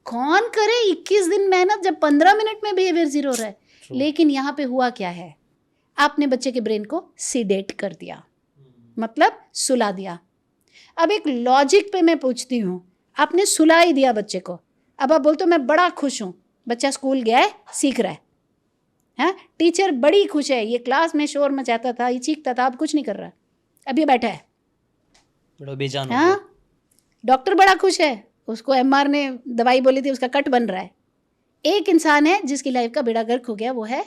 कौन करे 21 दिन मेहनत जब 15 मिनट में बिहेवियर 0 हो रहा है। लेकिन यहाँ पे हुआ क्या है, आपने बच्चे के ब्रेन को सीडेट कर दिया, मतलब सुला दिया। अब एक लॉजिक पे मैं पूछती हूँ, आपने सुला ही दिया बच्चे को, अब आप बोलते हो मैं बड़ा खुश हूँ, बच्चा स्कूल गया है, सीख रहा है, हाँ, टीचर बड़ी खुश है, ये क्लास में शोर मचाता था, ये चीखता था, अब कुछ नहीं कर रहा, अब ये बैठा है, बड़ा बेजान हो गया। हाँ, डॉक्टर बड़ा खुश है, उसको एमआर ने दवाई बोली थी, उसका कट बन रहा है। एक इंसान है जिसकी लाइफ का बेड़ा गर्क हो गया, वो है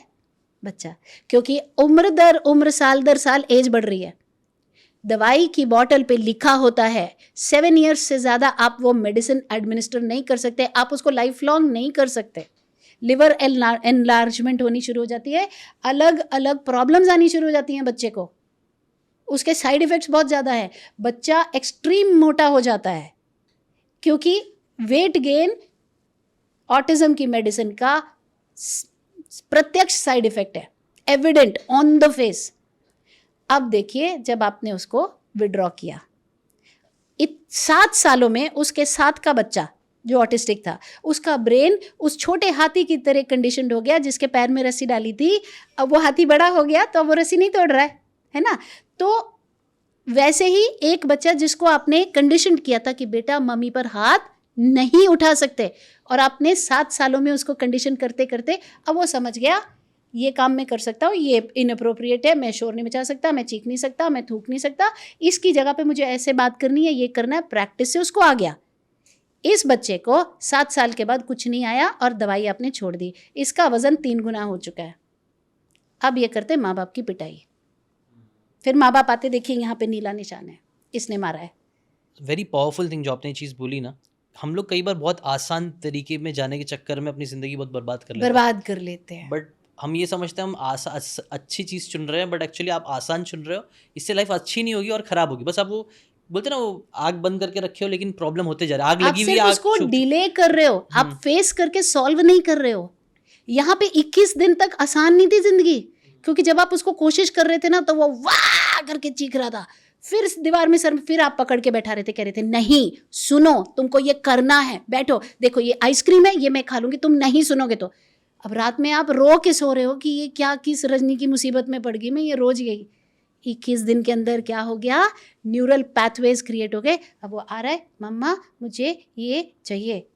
बच्चा, क्योंकि उम्र दर उम्र, साल दर साल एज बढ़ रही है। दवाई की बॉटल पे लिखा होता है 7 ईयर्स से ज़्यादा आप वो मेडिसिन एडमिनिस्टर नहीं कर सकते, आप उसको लाइफ लॉन्ग नहीं कर सकते। लिवर एनलार्जमेंट होनी शुरू हो जाती है, अलग अलग प्रॉब्लम्स आनी शुरू हो जाती हैं बच्चे को, उसके साइड इफ़ेक्ट्स बहुत ज़्यादा है। बच्चा एक्सट्रीम मोटा हो जाता है, क्योंकि वेट गेन ऑटिज्म की मेडिसिन का प्रत्यक्ष साइड इफ़ेक्ट है, एविडेंट ऑन द फेस। अब देखिए, जब आपने उसको विड्रॉ किया, 7 सालों में उसके साथ का बच्चा जो ऑटिस्टिक था, उसका ब्रेन उस छोटे हाथी की तरह कंडीशनड हो गया जिसके पैर में रस्सी डाली थी। अब वो हाथी बड़ा हो गया तो अब वो रस्सी नहीं तोड़ रहा है ना। तो वैसे ही एक बच्चा जिसको आपने कंडीशन किया था कि बेटा मम्मी पर हाथ नहीं उठा सकते, और आपने 7 सालों में उसको कंडीशन करते करते अब वो समझ गया ये काम मैं कर सकता हूँ, ये इनअप्रोप्रिएट है, मैं शोर नहीं मचा सकता, मैं चीख नहीं सकता, मैं थूक नहीं सकता, इसकी जगह पे मुझे ऐसे बात करनी है, ये करना है, प्रैक्टिस से उसको आ गया। इस बच्चे को 7 साल के बाद कुछ नहीं आया और दवाई आपने छोड़ दी, इसका वजन 3 गुना हो चुका है। अब ये करते माँ बाप की पिटाई, फिर माँ बाप आते, देखिए यहाँ पे नीला निशान है, इसने मारा है। वेरी पावरफुल थिंग जो आपने चीज़ बोली ना। हम लोग कई बार बहुत आसान तरीके में जाने के चक्कर में अपनी ज़िंदगी बहुत बर्बाद कर लेते हैं। बट हम ये समझते हैं हम अच्छी चीज़ चुन रहे हैं, बट एक्चुअली आप आसान चुन रहे हो, इससे लाइफ अच्छी नहीं होगी और ख़राब होगी। बस आप वो बोलते ना, वो आग बंद करके रखे हो लेकिन प्रॉब्लम होते जा रहा है, आग लगी हुई है, आग उसको डिले कर रहे हो, आप फेस करके सॉल्व नहीं कर रहे हो। यहाँ पे 21 दिन तक आसान नहीं थी जिंदगी, क्योंकि जब आप उसको कोशिश कर रहे थे ना तो वो वाह करके चीख रहा था, फिर दीवार में सर, फिर आप पकड़ के बैठा रहे थे, कह रहे थे नहीं सुनो, तुमको ये करना है, बैठो, देखो ये आइसक्रीम है, ये मैं खा लूंगी, तुम नहीं सुनोगे तो। अब रात में आप रो के सो रहे हो कि ये क्या, किस रजनी की मुसीबत में पड़ गई मैं, ये रोज गई। 21 दिन के अंदर क्या हो गया, न्यूरल पाथवेज क्रिएट हो गए। अब वो आ रहा है, मम्मा मुझे ये चाहिए,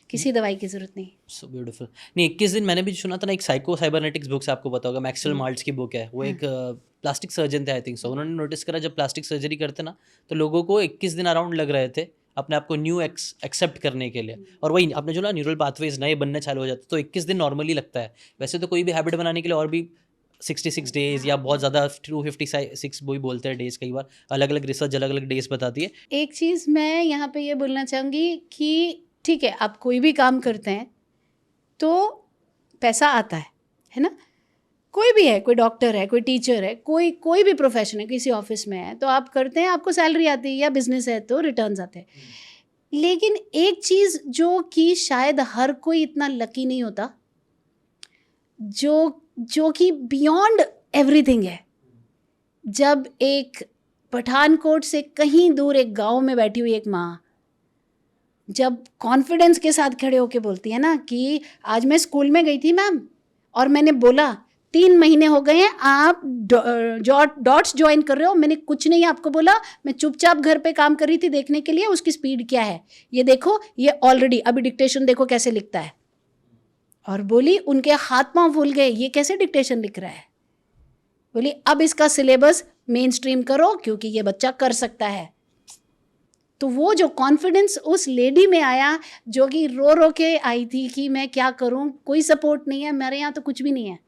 किसी दवाई की जरूरत नहीं। So beautiful. नहीं, 21 दिन मैंने भी सुना था ना, एक साइको साइबरनेटिक्स बुक से, आपको पता होगा, मैक्सवेल माल्ट्स की बुक है वो। एक प्लास्टिक सर्जन थे आई थिंक सो, उन्होंने नोटिस करा जब प्लास्टिक सर्जरी करते ना तो लोगों को 21 दिन अराउंड लग रहे थे अपने आप को न्यू एक्सेप्ट करने के लिए। और वही आपने जो ना न्यूरल पाथवेज नए बनने चालू हो जाते, तो 21 दिन नॉर्मली लगता है। वैसे तो कोई भी हैबिट बनाने के लिए और भी 66 डेज या बहुत ज़्यादा 256 वही बोलते हैं डेज, कई बार अलग अलग रिसर्च अलग अलग डेज बताती है। एक चीज़ मैं यहाँ पे ये बोलना चाहूँगी कि ठीक है, आप कोई भी काम करते हैं तो पैसा आता है ना, कोई भी है, कोई डॉक्टर है, कोई टीचर है, कोई भी प्रोफेशन है, किसी ऑफिस में है तो आप करते हैं, आपको सैलरी आती है, या बिजनेस है तो रिटर्न्स आते हैं। लेकिन एक चीज़ जो कि शायद हर कोई इतना लकी नहीं होता, जो कि बियॉन्ड एवरीथिंग है। जब एक पठानकोट से कहीं दूर एक गांव में बैठी हुई एक माँ जब कॉन्फिडेंस के साथ खड़े होके बोलती है ना कि आज मैं स्कूल में गई थी मैम और मैंने बोला 3 महीने हो गए हैं आप डॉट्स ज्वाइन कर रहे हो, मैंने कुछ नहीं आपको बोला, मैं चुपचाप घर पे काम कर रही थी देखने के लिए उसकी स्पीड क्या है, ये देखो ये ऑलरेडी अभी डिक्टेशन देखो कैसे लिखता है। और बोली उनके हाथ पांव फूल गए, ये कैसे डिक्टेशन लिख रहा है। बोली अब इसका सिलेबस मेन स्ट्रीम करो क्योंकि ये बच्चा कर सकता है। तो वो जो कॉन्फिडेंस उस लेडी में आया जो कि रो रो के आई थी कि मैं क्या करूं, कोई सपोर्ट नहीं है, मेरे यहाँ तो कुछ भी नहीं है,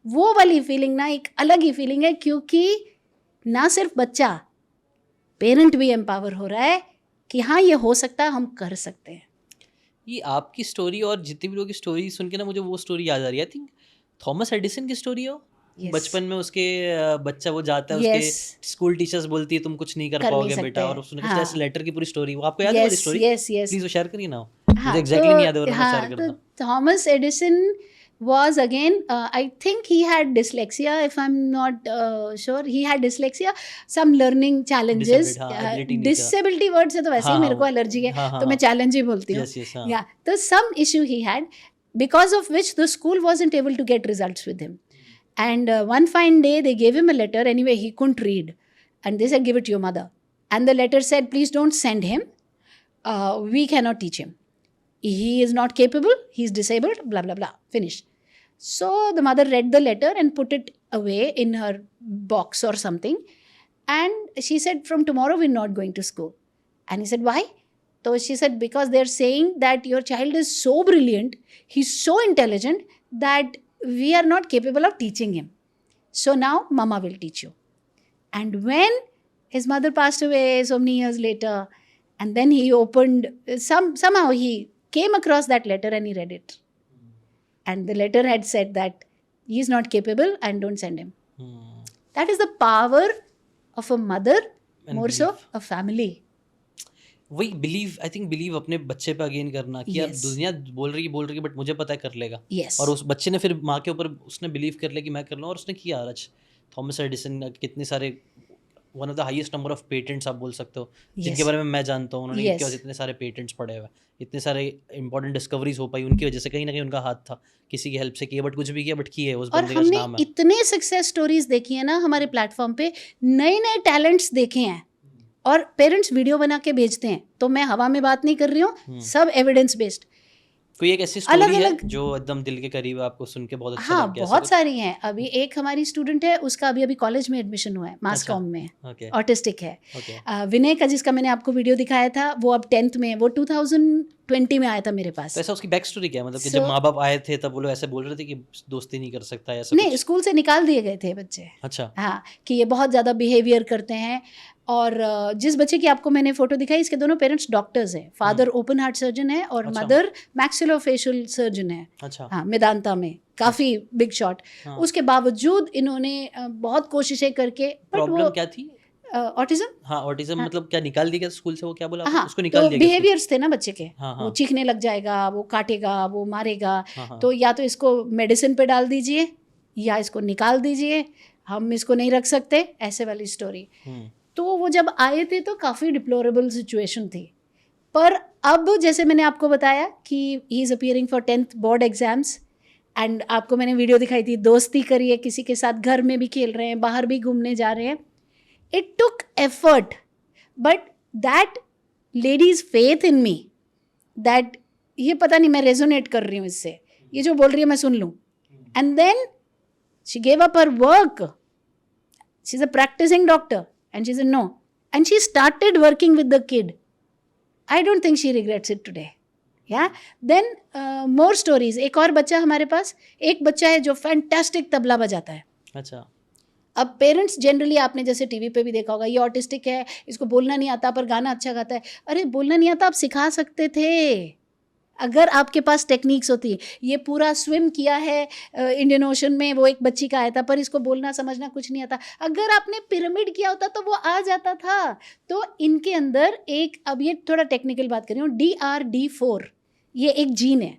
वो वाली फीलिंग ना एक अलग ही फीलिंग है, क्योंकि ना सिर्फ बच्चा, पेरेंट भी एम्पावर हो रहा है कि हाँ ये हो सकता है, हम कर सकते हैं। ये आपकी स्टोरी और जितनी भी लोगों की स्टोरी सुन के ना मुझे वो स्टोरी याद आ रही है। आई थिंक थॉमस एडिसन की स्टोरी हो। Yes. बचपन में उसके बच्चा वो जाता है Yes. उसके स्कूल टीचर्स बोलती है तुम कुछ नहीं कर कर नहीं पाओगे सकते। बेटा, और उसने कुछ हाँ। ऐसे लेटर की पूरी स्टोरी, वो आपको याद है वाली स्टोरी? यस यस प्लीज वो शेयर करिए ना। हाँ, मुझे एग्जैक्टली नहीं याद है वरना मैं शेयर तो करता। Thomas Edison was again I think he had dyslexia, if I'm not sure, he had dyslexia, some learning challenges, disability word से तो वैसे ही मेरे को एलर्जी है, तो मैं challenge ही बोलती हूँ। Yeah, तो some issue he had because of which the school wasn't able to get results with him, and one fine day they gave him a letter, anyway he couldn't read, and they said give it to your mother, and the letter said please don't send him, we cannot teach him, he is not capable, he is disabled, blah blah blah, finish. So the mother read the letter and put it away in her box or something, and she said from tomorrow we're not going to school. And he said why? So she said because they're saying that your child is so brilliant, he's so intelligent that we are not capable of teaching him, so now mama will teach you. And when his mother passed away so many years later, and then he opened somehow he came across that letter and he read it, and the letter had said that he is not capable and don't send him. That is the power of a mother, and more belief. So a family. वही believe, I think believe अपने बच्चे पे again करना कि यार दुनिया बोल रही है बट मुझे पता है कर लेगा। और उस बच्चे ने फिर माँ के ऊपर उसने बिलीव कर लिया कि मैं कर लूँ, और उसने किया। आज थॉमस एडिसन कितने सारे one of the highest number of patents आप बोल सकते हो, जिनके बारे में मैं जानता हूँ। उन्होंने इनके पास इतने सारे पेटेंट्स पड़े हुए, इतने सारे इंपॉर्टेंट डिस्कवरीज हो पाई उनकी वजह से, कहीं ना कहीं उनका हाथ था, किसी की हेल्प से किया, बट कुछ भी किया बट किए उस बंदे का नाम है। और हमने इतने सक्सेस स्टोरीज देखी है ना हमारे प्लेटफॉर्म पे, नए नए टैलेंट्स देखे हैं, और पेरेंट्स वीडियो बना के भेजते हैं, तो मैं हवा में बात नहीं कर रही हूँ, सब एविडेंस बेस्ड। कोई एक ऐसी स्टोरी है जो एकदम दिल के करीब है, आपको सुन के बहुत अच्छा लग गया? बहुत सारी हैं। अभी एक हमारी स्टूडेंट है, उसका अभी कॉलेज में एडमिशन हुआ है, मास कॉम में, ऑटिस्टिक है। विनय का जिसका मैंने आपको वीडियो दिखाया था, वो अब 10th में, वो 2020 में आया था मेरे पास। तो ऐसा उसकी बैक स्टोरी क्या है? मतलब कि जब माँ बाप आए थे तब वो लोग ऐसे बोल रहे थे कि दोस्ती नहीं कर सकता है, ऐसा नहीं, स्कूल से निकाल दिए गए थे बच्चे। अच्छा। हाँ, कि ये बहुत ज़्यादा बिहेवियर करते हैं। और जिस बच्चे की आपको मैंने फोटो दिखाई, इसके दोनों पेरेंट्स डॉक्टर्स हैं। फादर ओपन हार्ट सर्जन है और मदर मैक्सिलोफेशियल सर्जन है। अच्छा। हाँ, मेदांता में, काफ़ी बिग शॉट। उसके बावजूद इन्होंने बहुत कोशिशें करके, प्रॉब्लम क्या थी? ऑटिज्म। हाँ, ऑटिज्म। मतलब क्या निकाल दिया स्कूल से? वो क्या बोला? हाँ, उसको निकाल दिया। बिहेवियर्स थे ना बच्चे के। वो चीखने लग जाएगा, वो काटेगा, वो मारेगा, तो या तो इसको मेडिसिन पे डाल दीजिए या इसको निकाल दीजिए, हम इसको नहीं रख सकते, ऐसे वाली स्टोरी। तो वो जब आए थे तो काफ़ी डिप्लोरेबल सिचुएशन थी, पर अब जैसे मैंने आपको बताया कि he is appearing for 10th board exams, and आपको मैंने वीडियो दिखाई थी, दोस्ती करिए किसी के साथ, घर में भी खेल रहे हैं, बाहर भी घूमने जा रहे हैं। It took effort, but that ladies faith in me, that ये पता नहीं मैं रेजोनेट कर रही हूँ इससे, ये जो बोल रही है मैं सुन लूँ, and then she gave up her work, she is a practicing doctor, and she said no, and she started working with the kid. I don't think she regrets it today. Yeah, then more stories. एक और बच्चा हमारे पास, एक बच्चा है जो fantastic tabla बजाता है। अच्छा। अब पेरेंट्स जनरली, आपने जैसे टीवी पे भी देखा होगा, ये ऑटिस्टिक है, इसको बोलना नहीं आता पर गाना अच्छा गाता है। अरे बोलना नहीं आता, आप सिखा सकते थे अगर आपके पास टेक्निक्स होती। ये पूरा स्विम किया है इंडियन ओशन में, वो एक बच्ची का आया था, पर इसको बोलना समझना कुछ नहीं आता। अगर आपने पिरामिड किया होता तो वो आ जाता था। तो इनके अंदर एक, अब ये थोड़ा टेक्निकल बात कर रही हूँ, DRD4, ये एक जीन है,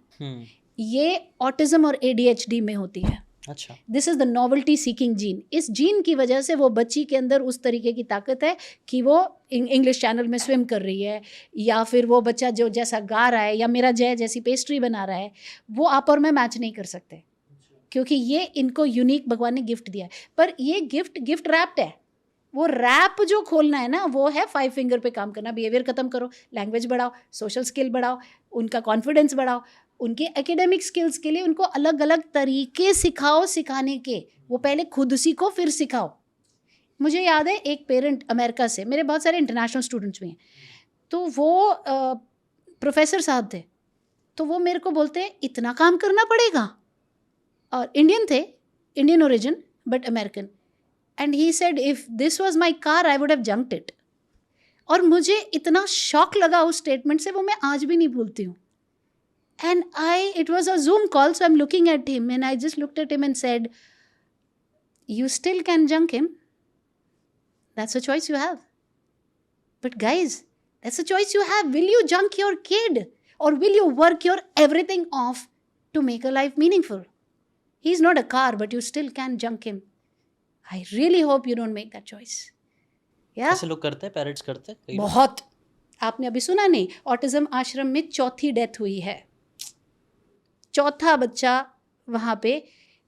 ये ऑटिज्म और ADHD में होती है। अच्छा, this is the novelty seeking gene. इस जीन की वजह से वो बच्ची के अंदर उस तरीके की ताकत है कि वो इंग्लिश चैनल में स्विम कर रही है, या फिर वो बच्चा जो जैसा गा रहा है, या मेरा जय जैसी पेस्ट्री बना रहा है, वो आप और मैं मैच नहीं कर सकते, क्योंकि ये इनको यूनिक भगवान ने गिफ्ट दिया है। पर ये गिफ्ट रैप्ड है। वो रैप जो खोलना है ना, वो है 5 फिंगर पे काम करना। बिहेवियर खत्म करो, लैंग्वेज बढ़ाओ, सोशल स्किल बढ़ाओ, उनका कॉन्फिडेंस बढ़ाओ, उनके एकेडमिक स्किल्स के लिए उनको अलग अलग तरीके सिखाओ सिखाने के। वो पहले खुद सीखो फिर सिखाओ। मुझे याद है एक पेरेंट अमेरिका से, मेरे बहुत सारे इंटरनेशनल स्टूडेंट्स भी हैं, तो वो प्रोफेसर साहब थे, तो वो मेरे को बोलते हैं इतना काम करना पड़ेगा। और इंडियन थे, Indian origin but American. And he said if this was my car I would have junked it. और मुझे इतना शॉक लगा उस स्टेटमेंट से, वो मैं आज भी नहीं भूलती हूँ। And it was a Zoom call, so I am looking at him and I just looked at him and said you still can junk him. That's a choice you have. But guys, that's a choice you have. Will you junk your kid, or will you work your everything off to make a life meaningful? He's not a car, but you still can junk him. I really hope you don't make that choice. Yeah? ऐसे लोग करते हैं, parents करते हैं कई लोग। बहुत। आपने अभी सुना नहीं, ऑटिज्म आश्रम में 4थी डेथ हुई है। 4था बच्चा वहाँ पे,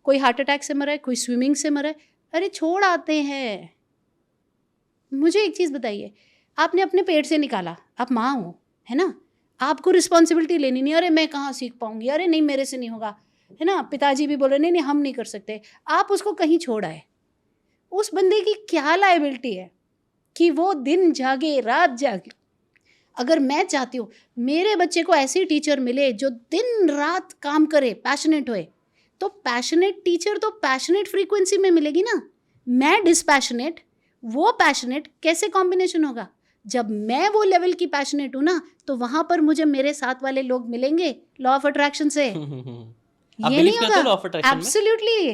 कोई हार्ट अटैक से मरा है, कोई स्विमिंग से मरा है। अरे छोड़ आते हैं। मुझे एक चीज़ बताइए, आपने अपने पेट से निकाला, आप माँ हो, है ना, आपको रिस्पॉन्सिबिलिटी लेनी नहीं। अरे मैं कहाँ सीख पाऊंगी, अरे नहीं मेरे से नहीं होगा, है ना। पिताजी भी बोले नहीं नहीं हम नहीं कर सकते। आप उसको कहीं छोड़ आए। उस बंदे की क्या लायबिलिटी है कि वो दिन जागे रात जागे। अगर मैं चाहती हूँ मेरे बच्चे को ऐसी टीचर मिले जो दिन रात काम करे, पैशनेट होए, तो पैशनेट टीचर तो पैशनेट फ्रीक्वेंसी में मिलेगी ना। मैं डिस्पैशनेट, वो पैशनेट, कैसे कॉम्बिनेशन होगा? जब मैं वो लेवल की पैशनेट हूँ ना, तो वहां पर मुझे मेरे साथ वाले लोग मिलेंगे लॉ ऑफ अट्रैक्शन से। ये नहीं होगा। एब्सोल्युटली।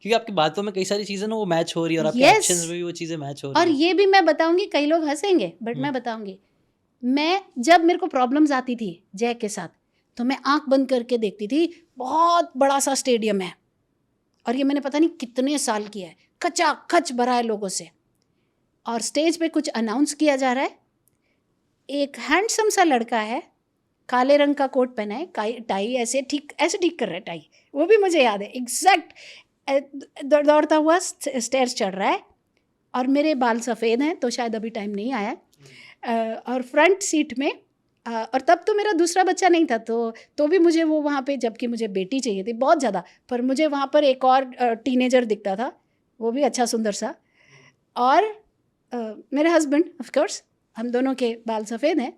क्योंकि आपकी बातों में कई सारी चीजें ना वो मैच हो रही है, और आपके एक्शंस में भी वो चीजें मैच हो रही और है। ये भी मैं बताऊंगी, कई लोग हंसेंगे बट मैं बताऊंगी। मैं जब मेरे को प्रॉब्लम्स आती थी जय के साथ, तो मैं आंख बंद करके देखती थी, बहुत बड़ा सा स्टेडियम है और ये मैंने पता नहीं कितने साल किया है, खचाखच भरा है लोगों से, और स्टेज पे कुछ अनाउंस किया जा रहा है। एक हैंडसम सा लड़का है, काले रंग का कोट पहना है, टाई ऐसे ठीक कर रहा है, टाई वो भी मुझे याद है एग्जैक्ट। दौड़ता हुआ स्टेयर्स चढ़ रहा है, और मेरे बाल सफ़ेद हैं तो शायद अभी टाइम नहीं आया। और फ्रंट सीट में, और तब तो मेरा दूसरा बच्चा नहीं था, तो भी मुझे वो वहाँ पे, जबकि मुझे बेटी चाहिए थी बहुत ज़्यादा, पर मुझे वहाँ पर एक और टीनेजर दिखता था, वो भी अच्छा सुंदर सा, और मेरे हस्बैंड ऑफ कोर्स। हम दोनों के बाल सफ़ेद हैं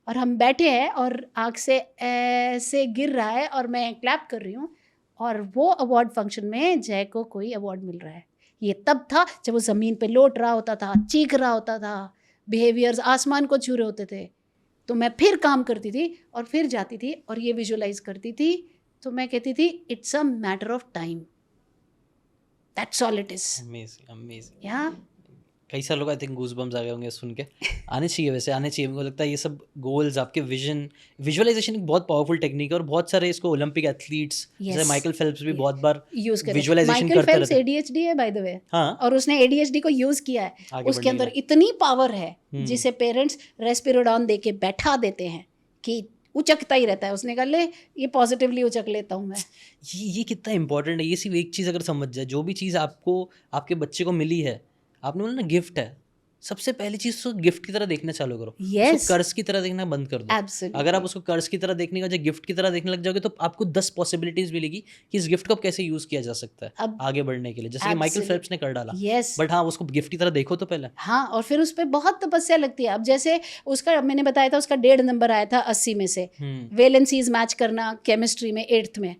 और हम बैठे हैं और आँख से ऐसे गिर रहा है और मैं क्लैप कर रही हूँ, और वो अवार्ड फंक्शन में जय को कोई अवार्ड मिल रहा है। ये तब था जब वो ज़मीन पे लौट रहा होता था, चीख रहा होता था, बिहेवियर्स आसमान को छू रहे होते थे। तो मैं फिर काम करती थी और फिर जाती थी और ये विजुलाइज करती थी। तो मैं कहती थी it's a matter of time, that's all it is. Amazing. या कई सारे लोग आई थिंक गूज़बम्स आ गए होंगे सुन के। आने चाहिए, वैसे आने चाहिए। मेरे को लगता है ये सब गोल्स, आपके विजन, विजुअलाइजेशन एक बहुत पावरफुल टेक्निक है, और बहुत सारे इसको ओलंपिक एथलीट्स जैसे माइकल फेल्प्स भी बहुत बार यूज करते हैं। विजुअलाइजेशन माइकल करते फेल्प्स रहते हैं। ADHD है बाय द वे, हाँ, और उसने ADHD को यूज किया है। आगे उसके बढ़ने अंदर के लिए। इतनी पावर है जिसे पेरेंट्स रेस्पिरोडॉन दे के बैठा देते हैं कि उचकता ही रहता है। उसने कहा ले ये पॉजिटिवली उचक लेता हूँ मैं। ये कितना इंपॉर्टेंट है। ये सिर्फ एक चीज़ अगर समझ जाए, जो भी चीज़ आपको आपके बच्चे को मिली है, आपने बोला ना गिफ्ट है, सबसे पहली चीज़ उसको गिफ्ट की तरह देखना चालू करो। Yes. उसको कर्ज की तरह देखना बंद कर दो। Absolutely. अगर आप उसको कर्ज की तरह देखने का जब गिफ्ट की तरह देखने लग जाओगे, तो आपको 10 पॉसिबिलिटीज मिलेगी कि इस गिफ्ट को कैसे यूज किया जा सकता है आगे बढ़ने के लिए, जैसे कि माइकल फेल्प्स ने कर डाला। Yes. बट हाँ, उसको गिफ्ट की तरह देखो तो पहले। हाँ, और फिर उस पर बहुत तपस्या लगती है। अब जैसे उसका मैंने बताया था, उसका 1.5 नंबर आया था 80 में से। वेलेंसीज मैच करना केमिस्ट्री में 8th में।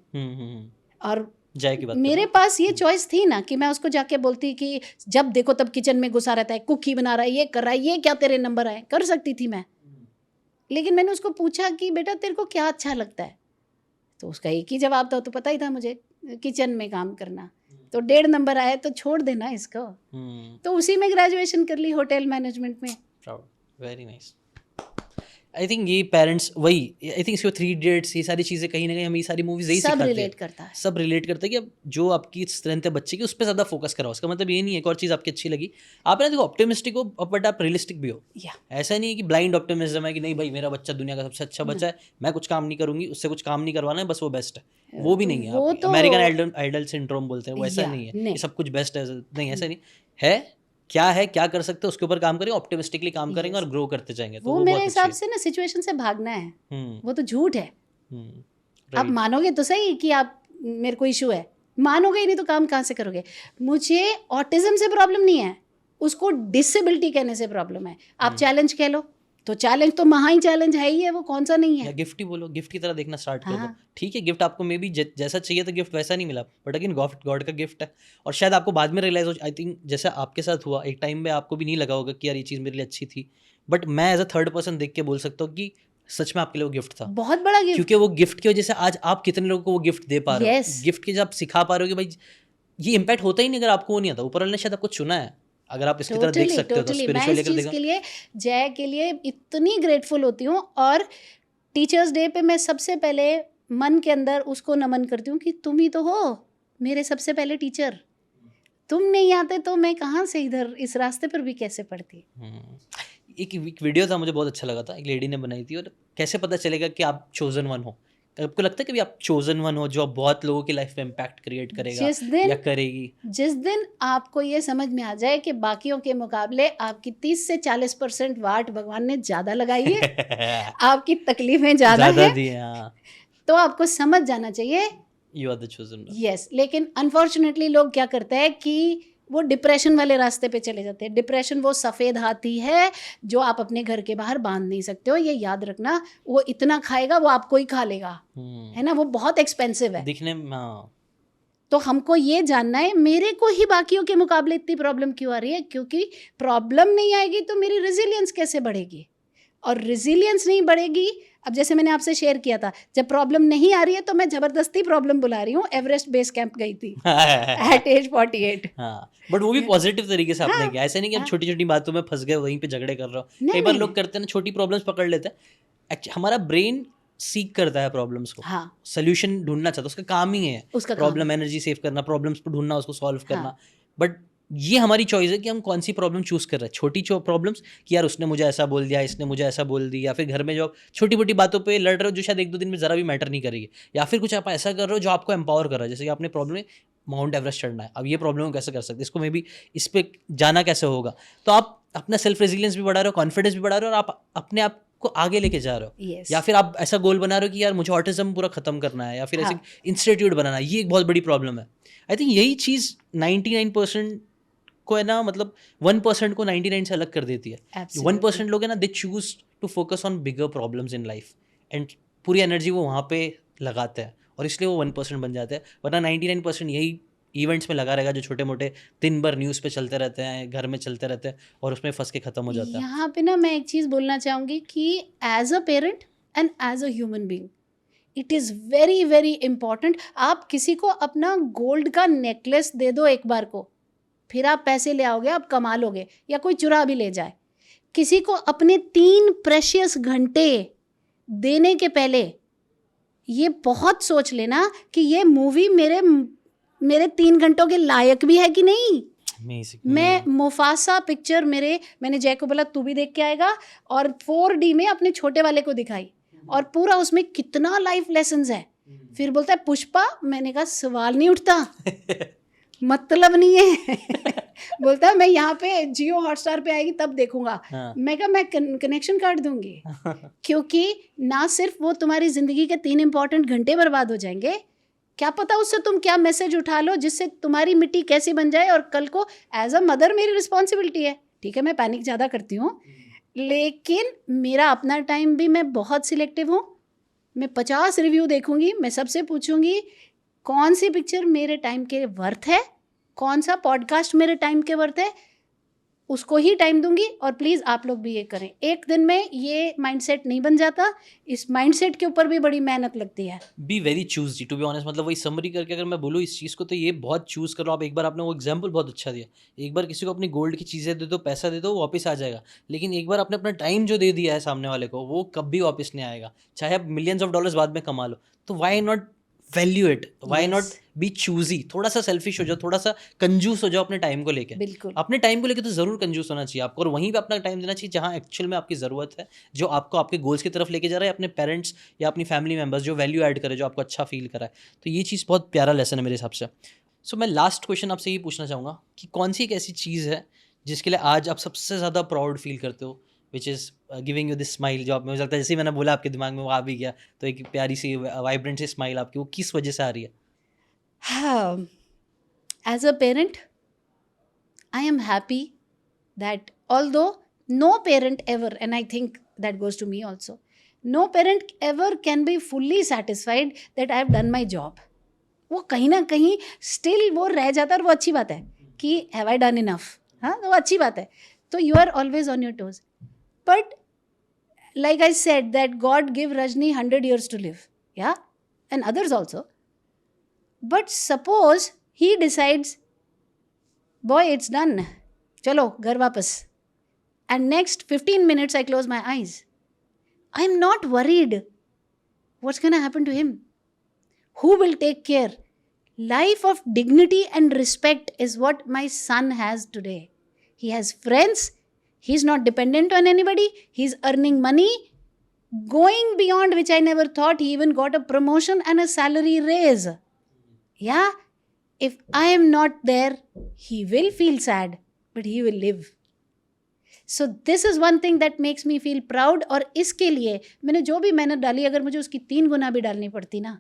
और जय की बात मेरे पास ये चॉइस थी ना कि मैं उसको जाके बोलती कि जब देखो तब किचन में घुसा रहता है, कुकी बना रहा है, ये कर रहा है, ये क्या तेरे नंबर आए। कर सकती थी मैं, लेकिन मैंने उसको पूछा कि बेटा तेरे को क्या अच्छा लगता है, तो उसका एक ही जवाब था, तो पता ही था मुझे, किचन में काम करना। तो 1.5 नंबर आए तो छोड़ देना इसको। तो उसी में ग्रेजुएशन कर ली, होटल मैनेजमेंट में। Very nice. आई थिंक ये पेरेंट्स वही, आई थिंक इसको 3 इडियट्स, ये सारी चीज़ें कहीं ना कहीं हमें ये सारी मूवीज यही सब सिखाती है, रिलेट करता है। सब रिलेट करते हैं कि अब जो आपकी स्ट्रेंथ है बच्चे की उस पर ज़्यादा फोकस कराओ। उसका मतलब ये नहीं है, एक और चीज़ आपकी अच्छी लगी, आप ना देखो ऑप्टिमिस्टिक हो बट आप रियलिस्टिक भी हो। या ऐसा नहीं है कि ब्लाइंड ऑप्टिमिज्म है कि नहीं भाई मेरा बच्चा दुनिया का सबसे अच्छा बच्चा है, मैं कुछ काम नहीं करूंगी, उससे कुछ काम नहीं करवाना है, बस वो बेस्ट है। वो भी नहीं है। वो आप तो अमेरिकन आइडल सिंड्रोम बोलते हैं, वो ऐसा या नहीं है नहीं कि सब कुछ बेस्ट है, नहीं ऐसा नहीं है। क्या है, क्या कर सकते हैं उसके ऊपर काम करेंगे, ऑप्टिमिस्टिकली काम करेंगे और ग्रो करते जाएंगे, तो वो वो मेरे बहुत अच्छी हिसाब है। से ना सिचुएशन से भागना है, वो तो झूठ है। आप राइट। मानोगे तो सही कि आप मेरे को इशू है, मानोगे ही नहीं तो काम कहाँ से करोगे। मुझे ऑटिज्म से प्रॉब्लम नहीं है, उसको डिसेबिलिटी कहने से प्रॉब्लम है। आप चैलेंज कह लो तो चैलेंज तो महा ही चैलेंज है ही है, वो कौन सा नहीं या है। गिफ्ट ही बोलो, गिफ्ट की तरह देखना स्टार्ट कर दो। हाँ। ठीक है, गिफ्ट आपको मे बी जैसा चाहिए था गिफ्ट वैसा नहीं मिला, बट अगेन गॉड का गिफ्ट है। और शायद आपको बाद में रियलाइज हो, आई थिंक जैसे आपके साथ हुआ, एक टाइम में आपको भी नहीं लगा होगा कि यार ये चीज़ मेरे लिए अच्छी थी, बट मैं एज अ थर्ड पर्सन देख के बोल सकता हूँ कि सच में आपके लिए वो गिफ्ट था। बहुत बड़ा गिफ्ट। क्योंकि वो गिफ्ट की वजह से आज आप कितने लोगों को वो गिफ्ट दे पा रहे हो। Yes. गिफ्ट के जब आप सिखा पा रहे हो कि भाई ये इम्पैक्ट होता ही नहीं अगर आपको वो नहीं आता। ऊपर वाले ने शायद आपको चुना है, अगर आप इसकी तरह देख सकते हो तो मैं स्पिरिचुअल इस लेकर चीज़ देखो। के लिए जय के लिए इतनी ग्रेटफुल होती हूँ। और टीचर्स डे पे मैं सबसे पहले मन के अंदर उसको नमन करती हूँ कि तुम ही तो हो मेरे सबसे पहले टीचर। तुम नहीं आते तो मैं कहाँ से इधर इस रास्ते पर भी कैसे पढ़ती। एक वीडियो था, मुझे बहुत अच्छा लगा था, एक लेडी ने बनाई थी। और कैसे पता चलेगा कि आप चोजन वन हो? आपको लगता है कि आप चोजन वन हो जो आप बहुत लोगों की लाइफ में इम्पैक्ट क्रिएट करेगा या करेगी? जिस दिन आपको ये समझ में आ जाए कि बाकियों के मुकाबले आपकी 30 से 40% वाट भगवान ने ज़्यादा लगाई है आपकी तकलीफें ज़्यादा ज़्यादा है, दी है, हाँ। तो आपको समझ जाना चाहिए you are the chosen one. Yes. लेकिन अनफॉर्चुनेटली लोग क्या करते हैं कि वो डिप्रेशन वाले रास्ते पे चले जाते हैं। डिप्रेशन वो सफ़ेद हाथी है जो आप अपने घर के बाहर बांध नहीं सकते हो, ये याद रखना। वो इतना खाएगा वो आपको ही खा लेगा, है ना, वो बहुत एक्सपेंसिव है दिखने में, हाँ। तो हमको ये जानना है मेरे को ही बाकियों के मुकाबले इतनी प्रॉब्लम क्यों आ रही है, क्योंकि प्रॉब्लम नहीं आएगी तो मेरी रेजिलियंस कैसे बढ़ेगी। और रेजिलियंस नहीं बढ़ेगी, अब जैसे मैंने आपसे शेयर किया था, जब प्रॉब्लम नहीं आ रही है तो मैं ज़बरदस्ती प्रॉब्लम बुला रही हूँ। एवरेस्ट बेस कैंप गई थी एट एज 48। हाँ, बट वो भी पॉजिटिव तरीके से आपने हाँ, किया। ऐसे नहीं कि आप छोटी छोटी बातों में फंस गए वहीं पे झगड़े कर रहे हो। नहीं, कई बार नहीं, लोग करते हैं ना, छोटी प्रॉब्लम्स पकड़ लेते हैं। हमारा ब्रेन सीख करता है प्रॉब्लम्स को, हाँ, सोल्यूशन ढूंढना चाहता है, उसका काम ही है उसका काम प्रॉब्लम एनर्जी सेव करना, प्रॉब्लम्स को ढूंढना, उसको सॉल्व करना। हाँ, बट ये हमारी चॉइस है कि हम कौन सी प्रॉब्लम चूज कर रहे हैं। छोटी प्रॉब्लम्स कि यार उसने मुझे ऐसा बोल दिया, इसने मुझे ऐसा बोल दिया, या फिर घर में जो आप छोटी मोटी बातों पे लड़ रहे हो जो शायद एक दो दिन में ज़रा भी मैटर नहीं करेगी, या फिर कुछ आप ऐसा कर रहे हो जो आपको एम्पावर कर रहा है। जैसे कि आपने प्रॉब्लम है माउंट एवरेस्ट चढ़ना है, अब ये प्रॉब्लम कैसे कर सकते हैं, इसको मे बी इस पर जाना कैसे होगा, तो आप अपना सेल्फ रेजिलियंस भी बढ़ा रहे हो, कॉन्फिडेंस भी बढ़ा रहे हो, और आप अपने आप को आगे लेके जा रहे हो। Yes. या फिर आप ऐसा गोल बना रहे हो कि यार मुझे ऑटिज्म पूरा खत्म करना है, या फिर ऐसे इंस्टीट्यूट बनाना है। ये एक बहुत बड़ी प्रॉब्लम है। आई थिंक यही चीज़ 99% को है ना, मतलब 1% को 99 से अलग कर देती है। 1% लोग है ना, they choose to focus on bigger problems in life and पूरी एनर्जी वो वहाँ पे लगाते हैं, और इसलिए वो 1% बन जाते हैं। वरना 99% यही इवेंट्स में लगा रहेगा जो छोटे मोटे दिन भर न्यूज़ पे चलते रहते हैं, घर में चलते रहते हैं, और उसमें फंस के ख़त्म हो जाता है। यहाँ पे ना मैं एक चीज़ बोलना चाहूँगी कि as a parent and as a human being it is very very important. आप किसी को अपना गोल्ड का नेकलेस दे दो एक बार को, फिर आप पैसे ले आओगे, आप कमा लोगे, या कोई चुरा भी ले जाए। किसी को अपने 3 प्रेशियस घंटे देने के पहले ये बहुत सोच लेना कि ये मूवी मेरे 3 घंटों के लायक भी है कि नहीं। मैं मुफासा पिक्चर मैंने जय को बोला तू भी देख के आएगा, और 4D में अपने छोटे वाले को दिखाई, और पूरा उसमें कितना लाइफ लेसन्स है। फिर बोलता है पुष्पा, मैंने कहा सवाल नहीं उठता मतलब नहीं है बोलता है मैं यहाँ पे जियो हॉटस्टार पे आएगी तब देखूंगा। मैं कहा मैं कनेक्शन काट दूंगी क्योंकि ना सिर्फ वो तुम्हारी जिंदगी के 3 इंपॉर्टेंट घंटे बर्बाद हो जाएंगे, क्या पता उससे तुम क्या मैसेज उठा लो जिससे तुम्हारी मिट्टी कैसी बन जाए। और कल को एज अ मदर मेरी रिस्पॉन्सिबिलिटी है, ठीक है मैं पैनिक ज़्यादा करती हूँ, लेकिन मेरा अपना टाइम भी मैं बहुत सिलेक्टिव हूँ। मैं 50 रिव्यू देखूंगी, मैं सबसे पूछूंगी कौन सी पिक्चर मेरे टाइम के वर्थ है, कौन सा पॉडकास्ट मेरे टाइम के वर्थ है। उसको ही टाइम दूंगी, और प्लीज़ आप लोग भी ये करें। एक दिन में ये माइंडसेट नहीं बन जाता, इस माइंडसेट के ऊपर भी बड़ी मेहनत लगती है। Be very choosy to be honest, मतलब वही समरी करके अगर मैं बोलूँ इस चीज़ को, तो ये बहुत चूज़ करो आप। एक बार आपने वो एग्जाम्पल बहुत अच्छा दिया, एक बार किसी को अपनी गोल्ड की चीज़ें दे दो, पैसा दे दो, वो वापस आ जाएगा। लेकिन एक बार आपने अपना टाइम जो दे दिया है सामने वाले को, वो कभी वापस नहीं आएगा, चाहे आप मिलियंस ऑफ डॉलर्स बाद में कमा लो। तो why not value it, why not Yes, be choosy, थोड़ा सा सेल्फिश हो जाओ, थोड़ा सा कंजूस हो जाओ अपने टाइम को लेके। बिल्कुल। अपने टाइम को लेके तो ज़रूर कंजूस होना चाहिए आपको, और वहीं पे अपना टाइम देना चाहिए जहाँ एक्चुअल में आपकी ज़रूरत है, जो आपको आपके गोल्स की तरफ लेके जा रहा है, अपने पेरेंट्स या अपनी फैमिली मेम्बर्स जो वैल्यू ऐड करे, जो आपको अच्छा फील करा है। तो ये चीज़ बहुत प्यारा लेसन है मेरे हिसाब से। सो मैं लास्ट क्वेश्चन आपसे ये पूछना चाहूँगा कि कौन सी एक ऐसी चीज़ है जिसके लिए आज आप सबसे ज़्यादा प्राउड फील करते हो, which is giving you this smile, जो आप, मुझे लगता है जैसे ही मैंने बोला आपके दिमाग में वो आ भी गया, तो एक प्यारी सी वाइब्रेंट सी स्माइल आपकी, वो किस वजह से आ रही है? हाँ, as a parent I am happy that although no parent ever, and I think that goes to me also, no parent ever can be fully satisfied that I have done my job. वो कहीं ना कहीं still वो रह जाता है, और वो अच्छी बात है कि हैव आई डन इनफ। हाँ, तो वो अच्छी बात है। तो you are always on your toes, but like I said that God give Rajni 100 years to live, yeah, and others also. But suppose he decides, boy, it's done, chalo घर वापस, and next 15 minutes I close my eyes, I'm not worried what's going to happen to him, who will take care. Life of dignity and respect is what my son has today. He has friends, he's not dependent on anybody, he's earning money going beyond which I never thought. He even got a promotion and a salary raise. Yeah, if I am not there, he will feel sad, but he will live. So this is one thing that makes me feel proud. और इसके लिए मैंने जो भी मेहनत डाली, अगर मुझे उसकी 3 गुना भी डालनी पड़ती ना,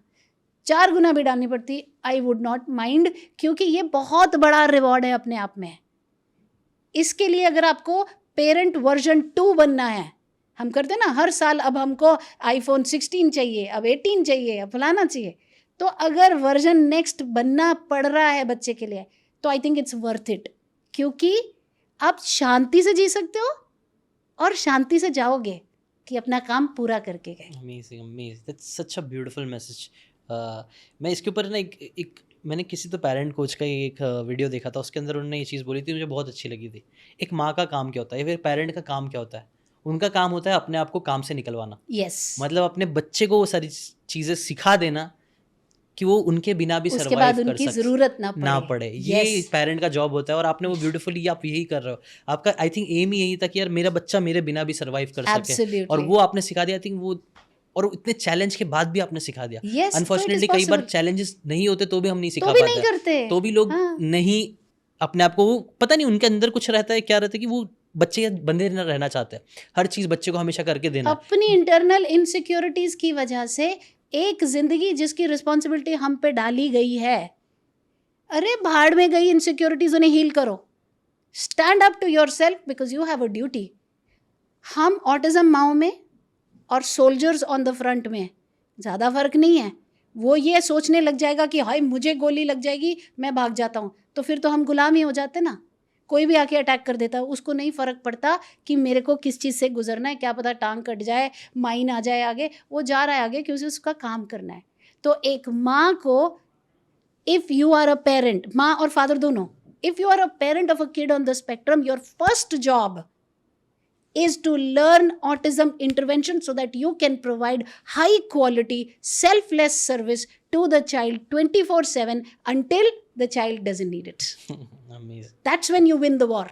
4 गुना भी डालनी पड़ती, आई वुड नॉट माइंड, क्योंकि ये बहुत बड़ा रिवॉर्ड है अपने आप में। इसके लिए अगर आपको पेरेंट वर्जन 2 बनना है, हम करते ना हर साल, अब हमको आईफोन 16 चाहिए, अब 18 चाहिए, अब फलाना चाहिए, तो अगर वर्जन नेक्स्ट बनना पड़ रहा है बच्चे के लिए, तो I think it's worth it, क्योंकि आप शांति से जी सकते हो और शांति से जाओगे कि अपना काम पूरा करके गए। Amazing, amazing, that's such a beautiful message. मैं इसके ऊपर ना एक मैंने किसी तो पेरेंट कोच का एक वीडियो देखा था, उसके अंदर उन्होंने ये चीज़ बोली थी, मुझे बहुत अच्छी लगी थी। एक माँ का काम क्या होता है, या फिर पेरेंट का काम क्या होता है? उनका काम होता है अपने आप को काम से निकलवाना। यस, मतलब अपने बच्चे को वो सारी चीज़ें सिखा देना कि वो उनके बिना भी उसके बाद सर्वाइव कर उनकी सक जरूरत ना पड़े। ये Yes. पेरेंट का जॉब होता है, और आपने वो ब्यूटीफुली आप यही कर रहे हो। आपका आई थिंक एम ही यही था कि यार मेरा बच्चा मेरे बिना भी सर्वाइव कर सके, Absolutely. और वो आपने सिखा दिया। आई थिंक वो, और इतने चैलेंज के बाद भी आपने सिखा दिया। Yes, so it is unfortunately कई बार possible. चैलेंजेस नहीं होते तो भी हम नहीं सिखा तो भी पाते नहीं हैं। करते, तो भी लोग हाँ। नहीं, अपने आप को, वो पता नहीं उनके अंदर कुछ रहता है, क्या रहता है कि वो बच्चे बंधे न रहना चाहते हैं, हर चीज़ बच्चे को हमेशा करके देना है। अपनी इंटरनल इनसिक्योरिटीज की वजह से एक जिंदगी जिसकी रिस्पॉन्सिबिलिटी हम पे डाली गई है, अरे भाड़ में गई इनसिक्योरिटीज, उन्हें हील करो। Stand up to your self because you have a duty. हम ऑटिज्म माओ में और सोल्जर्स ऑन द फ्रंट में ज़्यादा फर्क नहीं है। वो ये सोचने लग जाएगा कि हाय मुझे गोली लग जाएगी, मैं भाग जाता हूँ, तो फिर तो हम गुलाम ही हो जाते ना। कोई भी आके अटैक कर देता है, उसको नहीं फ़र्क पड़ता कि मेरे को किस चीज़ से गुजरना है, क्या पता टांग कट जाए, माइन आ जाए आगे, वो जा रहा है आगे क्योंकि उसका काम करना है। तो एक माँ को, if you are a parent, माँ और फादर दोनों, if you are a parent of a kid on the spectrum, your first job is to learn autism intervention so that you can provide high quality selfless service to the child 24/7 until the child doesn't need it. Amazing. That's when you win the war.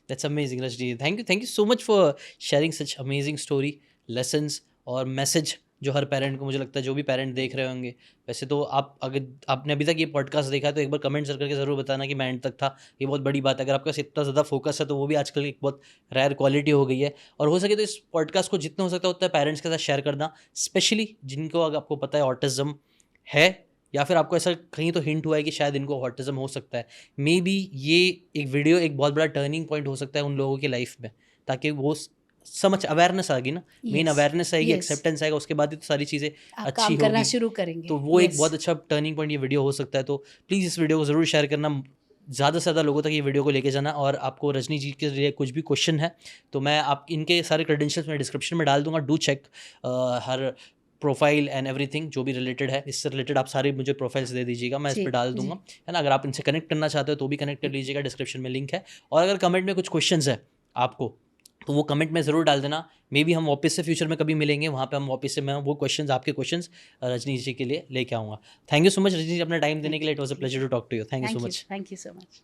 That's amazing, Rajni. Thank you so much for sharing such amazing story, lessons और message जो हर parent को, मुझे लगता है जो भी parent देख रहे होंगे। वैसे तो आप, अगर आपने अभी तक ये पॉडकास्ट देखा है तो एक बार कमेंट करके ज़रूर बताना कि मैं एंड तक था। ये बहुत बड़ी बात है। अगर आपके पास इतना ज़्यादा फोकस है तो वो भी आजकल एक बहुत रेयर क्वालिटी हो गई है। और हो सके तो इस पॉडकास्ट को जितना हो सकता है उतना पेरेंट्स के साथ शेयर करना, स्पेशली जिनको अगर आपको पता है ऑटिज़म है, या फिर आपको ऐसा कहीं तो हिंट हुआ है कि शायद इनको ऑटिज़म हो सकता है। मे बी ये एक वीडियो एक बहुत बड़ा टर्निंग पॉइंट हो सकता है उन लोगों की लाइफ में, ताकि वो समझ, अवेयरनेस आ गई ना, मेन अवेयरनेस आएगी, एक्सेप्टेंस आएगा, उसके बाद ही तो सारी चीज़ें अच्छी काम करना होगी, शुरू करेंगे। तो वो एक बहुत अच्छा टर्निंग पॉइंट ये वीडियो हो सकता है। तो प्लीज़ इस वीडियो को ज़रूर शेयर करना, ज़्यादा से ज़्यादा लोगों तक ये वीडियो को लेके जाना। और आपको रजनी जी के लिए कुछ भी क्वेश्चन है तो मैं आप इनके सारे क्रेडेंशियल्स मैं डिस्क्रिप्शन में डाल दूंगा। Do check her profile and everything जो भी रिलेटेड है, इससे रिलेटेड आप सारी मुझे प्रोफाइल्स दे दीजिएगा, मैं इस जी पर डाल जी दूंगा, है ना। अगर आप इनसे कनेक्ट करना चाहते हो तो भी कनेक्ट कर लीजिएगा, डिस्क्रिप्शन में लिंक है। और अगर कमेंट में कुछ क्वेश्चंस है आपको तो वो कमेंट में ज़रूर डाल देना। मे बी हम वापस से फ्यूचर में कभी मिलेंगे, वहाँ पे हम वापस से मैं वो क्वेश्चंस आपके क्वेश्चंस रजनी जी के लिए लेके आऊँगा। Thank you so much Rajni ji अपना टाइम देने के लिए। It was a pleasure to talk to you. Thank you so much. Thank you so much.